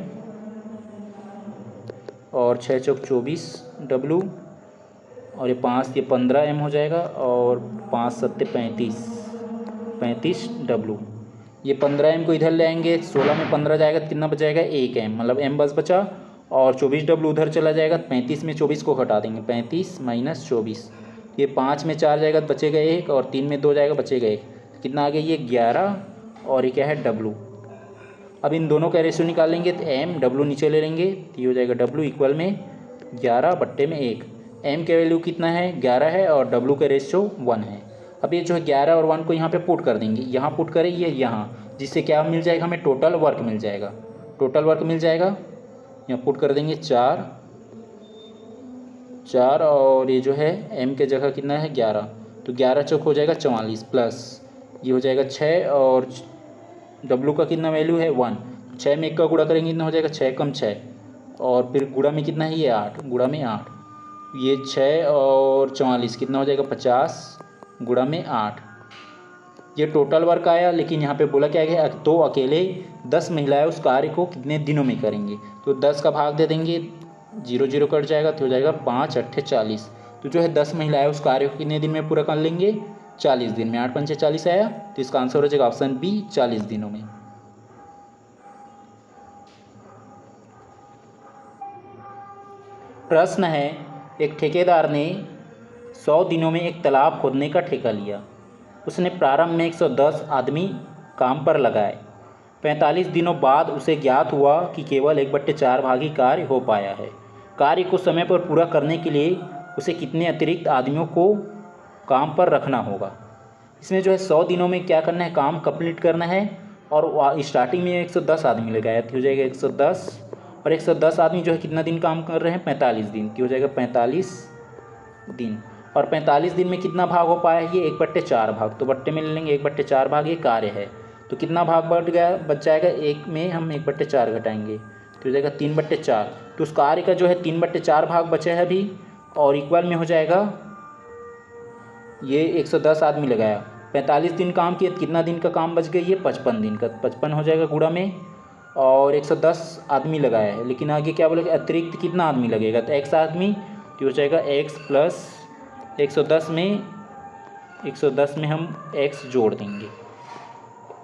और 6 चौक 24w, और ये 5 ये 15m हो जाएगा, और 5 सत्ते 35w। ये 15m को इधर ले आएंगे, 16 में 15 जाएगा तो कितना बच जाएगा 1m, मतलब m बस बचा, और 24w उधर चला जाएगा, 35 में 24 को हटा देंगे, 35 माइनस 24, ये 5 में 4 जाएगा तो बचेगा 1, और 3 में 2 जाएगा बचेगा 1, कितना आ गया ये 11, और ये क्या है w। अब इन दोनों का रेशियो निकालेंगे तो m w नीचे ले लेंगे तो ये हो जाएगा w इक्वल में 11 बट्टे में 1। m का वैल्यू कितना है 11 है और w का रेशियो 1 है। अब ये जो है 11 और 1 को यहाँ पे पुट कर देंगे, यहाँ पुट करें ये यहाँ, जिससे क्या मिल जाएगा हमें टोटल वर्क मिल जाएगा, टोटल वर्क मिल जाएगा। यहाँ पुट कर देंगे 4 और ये जो है m के जगह कितना है 11, तो 11 चौक हो जाएगा 44 प्लस ये हो जाएगा 6 और w का कितना वैल्यू है 1, 6 में 1 का गुणा करेंगे कितना हो जाएगा 6 कम 6, और फिर गुणा में कितना है ये 8, गुणा में 8, ये 6 और 44 कितना हो जाएगा 50 गुणा में 8, ये टोटल वर्क आया। लेकिन यहाँ पे बोला क्या है तो अकेले 10 महिलाएं उस कार्य को कितने दिनों में करेंगी, तो 10 का भाग दे देंगे, 0 0 कट जाएगा तो हो जाएगा 5 8 40, तो जो है 10 महिलाएं उस कार्य को कितने दिन में पूरा कर लेंगे 40 दिन में, 8 पंचे 40 आया, तो इसका आंसर हो जाएगा ऑप्शन बी 40 दिनों में। प्रश्न है, एक ठेकेदार ने 100 दिनों में एक तालाब खोदने का ठेका लिया। उसने प्रारंभ में 110 आदमी काम पर लगाए। 45 दिनों बाद उसे ज्ञात हुआ कि केवल 1/4 भागी कार्य हो पाया है। कार्य को समय पर पूरा करने के लिए उसे कितने अतिरिक्त आदमियों को काम पर रखना होगा। इसमें जो है 100 दिनों में क्या करना है, काम कंप्लीट करना है, और स्टार्टिंग में 110 आदमी लगाया तो हो जाएगा 110, और 110 आदमी जो है कितना दिन काम कर रहे हैं 45 दिन, की हो जाएगा 45 दिन, और 45 दिन में कितना भाग हो पाया है ये 1/4 भाग, तो बट्टे में ले लेंगे 1/4 भाग ये कार्य है, तो कितना भाग बच जाएगा, एक में हम 1/4 घटाएंगे तो हो जाएगा 3/4, तो उस कार्य का जो है 3/4 भाग बचा है अभी, और इक्वल में हो जाएगा ये 110 आदमी लगाया, 45 दिन काम किए, कितना दिन का काम बच गया ये 55 दिन का, 55 हो जाएगा गुणा में, और 110 आदमी लगाया है, लेकिन आगे क्या बोलेगा अतिरिक्त कितना आदमी लगेगा, तो x आदमी, तो हो जाएगा x प्लस 110 में हम x जोड़ देंगे,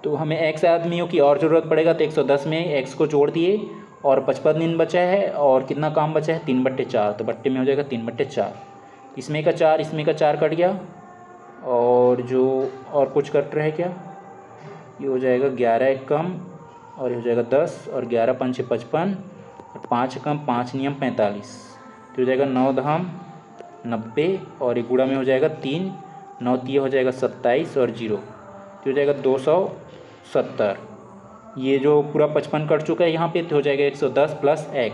तो हमें x आदमियों की और ज़रूरत पड़ेगा, तो 110 में x को जोड़ दिए, और 55 दिन बचा है, और कितना काम बचा है 3/4, तो बट्टे में हो जाएगा 3/4, इसमें का 4 इसमें का 4 कट गया, और जो और कुछ कट रहा है क्या, ये हो जाएगा 11 एक कम, और ये हो जाएगा 10, और 11 पंचे 55, और 5 कम 5 नियम 45, तो हो जाएगा 9 धाम 90, और एक गुणा में हो जाएगा 3, 9 3 हो जाएगा 27, और 0 तो हो जाएगा 270। ये जो पूरा 55 कट चुका है यहाँ पे, तो हो जाएगा 110 प्लस x,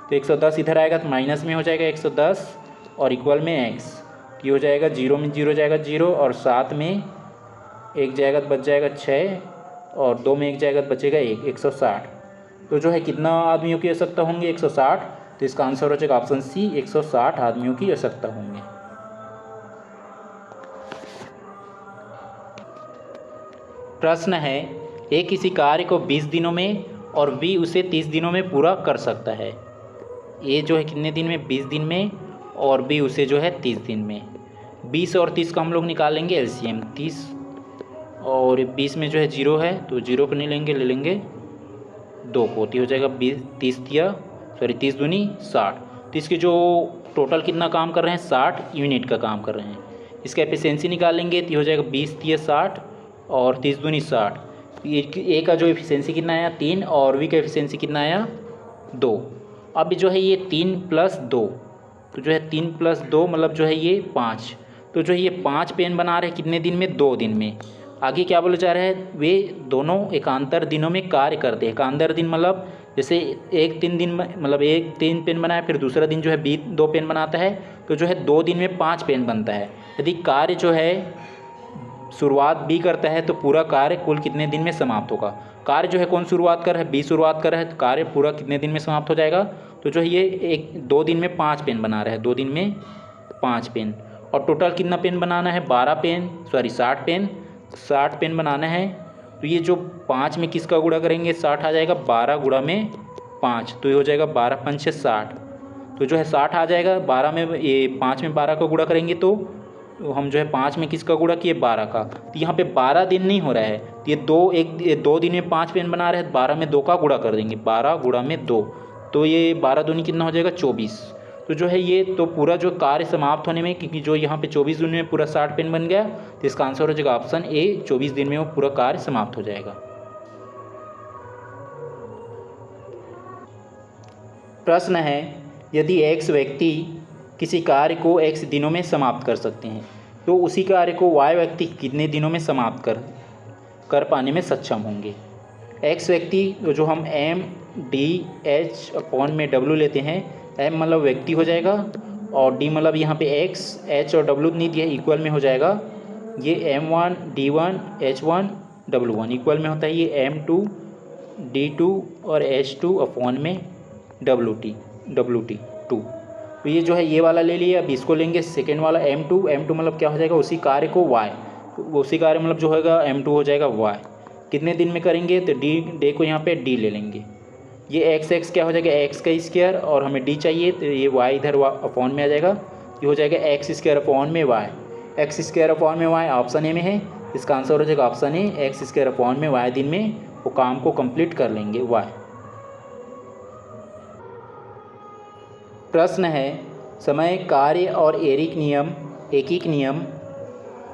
तो 110 इधर आएगा तो माइनस में हो जाएगा 110, और इक्वल में x, ये हो जाएगा 0 में 0 जाएगा 0, और 7 में 1 जाएगा तो बच जाएगा 6, और 2 में 1 जाएगा तो बचेगा 1, 160। तो जो है कितना आदमियों की आवश्यकता होंगे 160, तो इसका आंसर हो जाएगा ऑप्शन सी 160 आदमियों की आवश्यकता होंगे। प्रश्न है, ए किसी कार्य को 20 दिनों में और बी उसे 30 दिनों में पूरा कर सकता है। ए जो है कितने दिन में 20 दिन में, और बी उसे जो है 30 दिन में। 20 और 30 का हम लोग निकालेंगे एलसीएम, 30 और 20 में जो है 0 है तो 0 को नहीं लेंगे, ले लेंगे 2 को, तो हो जाएगा 30 दूनी 60। तो इसके जो टोटल कितना काम कर रहे हैं 60 यूनिट का काम कर रहे हैं। इसका एफिशिएंसी निकालेंगे तो हो जाएगा 20 तिया 60 और 30 दूनी 60। ए का जो एफिशिएंसी कितना आया 3 और वी का एफिशिएंसी कितना आया 2। अब जो है ये 3 + 2, तो जो है 3 + 2 मतलब जो है ये 5। तो जो है ये 5 पेन बना रहे हैं कितने दिन में 2 दिन में। आगे क्या बोला जा रहा है, वे दोनों एकांतर दिनों में कार्य करते हैं। एकांतर दिन मतलब जैसे एक 3 दिन में मतलब एक 3 पेन बनाया, फिर दूसरा दिन जो है 2 पेन बनाता है, तो जो है 2 दिन में 5 पेन बनता है। यदि कार्य जो है शुरुआत बी करता है तो पूरा कार्य कुल कितने दिन में समाप्त होगा। कार्य जो है कौन शुरुआत कर रहा है, बी शुरुआत कर रहा है, तो कार्य पूरा कितने दिन में समाप्त हो जाएगा। तो जो है ये 2 दिन में 5 पेन बना रहा है, 2 दिन में 5 पेन। और टोटल कितना पेन बनाना है 60 पेन, 60 पेन बनाना है। तो ये जो 5 में किसका गुणा करेंगे 60 आ जाएगा, 12 गुणा में 5, तो ये हो जाएगा 12 × 5 = 60। तो जो है 60 आ जाएगा। 12 में ये 5 में 12 का गुणा करेंगे तो हम जो है 5 में किसका गुणा किए 12 का। तो यहाँ पे 12 दिन नहीं हो रहा है, तो ये 2 दिन में 5 पेन बना रहे हैं, 12 में 2 का गुणा कर देंगे, 12 गुणा में 2, तो ये 12 दूनी कितना हो जाएगा 24। तो जो है ये तो पूरा जो कार्य समाप्त होने में, क्योंकि जो यहाँ पे 24 दिन में पूरा 60 पेन बन गया, तो इसका आंसर हो जाएगा ऑप्शन ए, 24 दिन में वो पूरा कार्य समाप्त हो जाएगा। प्रश्न है, यदि x व्यक्ति किसी कार्य को x दिनों में समाप्त कर सकते हैं, तो उसी कार्य को y व्यक्ति कितने दिनों में समाप्त कर पाने में सक्षम होंगे। x व्यक्ति जो हम m/d/h/w लेते हैं, m मतलब व्यक्ति हो जाएगा और d मतलब यहाँ पे x, h और w नहीं दिया, इक्वल में हो जाएगा। ये m1 d1 h1 w1 equal में होता है ये m2 d2 और h2 में wt2। तो ये जो है ये वाला ले लिया। अब इसको लेंगे सेकेंड वाला m2 मतलब क्या हो जाएगा उसी कार्य को y, तो उसी कार्य मतलब जो होगा m2 हो जाएगा y। कितने दिन में करेंगे तो d को यहाँ पे d ले लेंगे। ये x क्या हो जाएगा x² और हमें d चाहिए, तो ये y इधर अपॉन में आ जाएगा, ये हो जाएगा x² में y। x² में y ऑप्शन ए में है, इसका आंसर हो जाएगा ऑप्शन ए, x² में y दिन में वो काम को कंप्लीट कर लेंगे y। प्रश्न है, समय, कार्य और एकीक नियम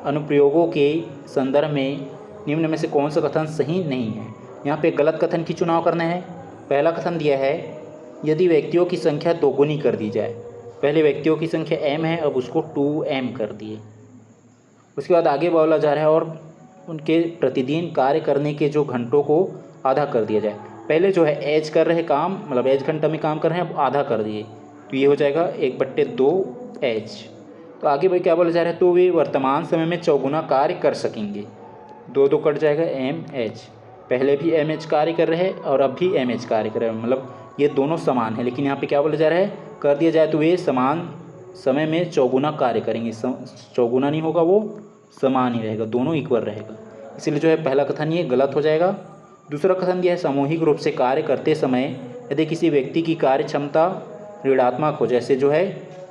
अनुप्रयोगों के संदर्भ में निम्न में से कौन सा कथन सही नहीं है। यहाँ पे गलत कथन की चुनाव करना है। पहला कथन दिया है, यदि व्यक्तियों की संख्या 2 गुनी कर दी जाए। पहले व्यक्तियों की संख्या m है, अब उसको 2m कर दिए। उसके बाद आगे बोला जा रहा है, और उनके प्रतिदिन कार्य करने के जो घंटों को आधा कर दिया जाए। पहले जो है h कर रहे काम, मतलब h घंटा में काम कर रहे हैं, अब आधा कर दिए, तो ये हो जाएगा 1/2h। तो आगे भाई क्या बोला जा रहा है, तो वे वर्तमान समय में चौगुना कार्य कर सकेंगे। 2 कट जाएगा mh। पहले भी mh कार्य कर रहे हैं और अब भी mh कार्य कर रहे हैं, मतलब ये दोनों समान है। लेकिन यहाँ पे क्या बोला जा रहा है, कर दिया जाए तो वे समान समय में चौगुना कार्य करेंगे। चौगुना नहीं होगा, वो समान ही रहेगा, दोनों इक्वल रहेगा। इसलिए जो है पहला कथन ये गलत हो जाएगा। दूसरा कथन दिया है, सामूहिक रूप से कार्य करते समय यदि किसी व्यक्ति की कार्य क्षमता ऋणात्मक हो, जैसे जो है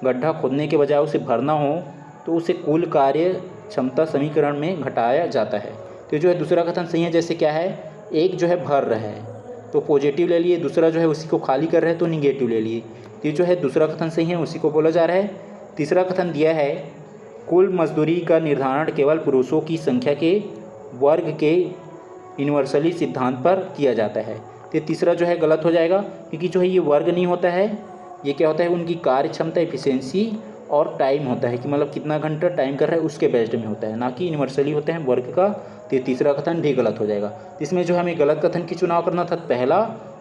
गड्ढा खोदने के बजाय उसे भरना हो, तो उसे कुल कार्य क्षमता समीकरण में घटाया जाता है। तो जो है दूसरा कथन सही है। जैसे क्या है, एक जो है भर रहा है तो पॉजिटिव ले लिए, दूसरा जो है उसी को खाली कर रहे हैं तो निगेटिव ले लिए। तो जो है दूसरा कथन सही है, उसी को बोला जा रहा है। तीसरा कथन दिया है, कुल मजदूरी का निर्धारण केवल पुरुषों की संख्या के वर्ग के यूनिवर्सली सिद्धांत पर किया जाता है। तो तीसरा जो है गलत हो जाएगा, क्योंकि जो है ये वर्ग नहीं होता है, ये क्या होता है उनकी कार्य क्षमता, एफिशिएंसी और टाइम होता है, कि मतलब कितना घंटा टाइम कर रहा है उसके बेस्ड में होता है, ना कि यूनिवर्सली होता है वर्ग का। तो तीसरा कथन भी गलत हो जाएगा। इसमें जो हमें गलत कथन की चुनाव करना था, पहला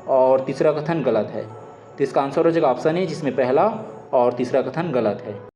और तीसरा कथन गलत है, तो इसका आंसर हो जाएगा ऑप्शन ए, जिसमें पहला और तीसरा कथन गलत है।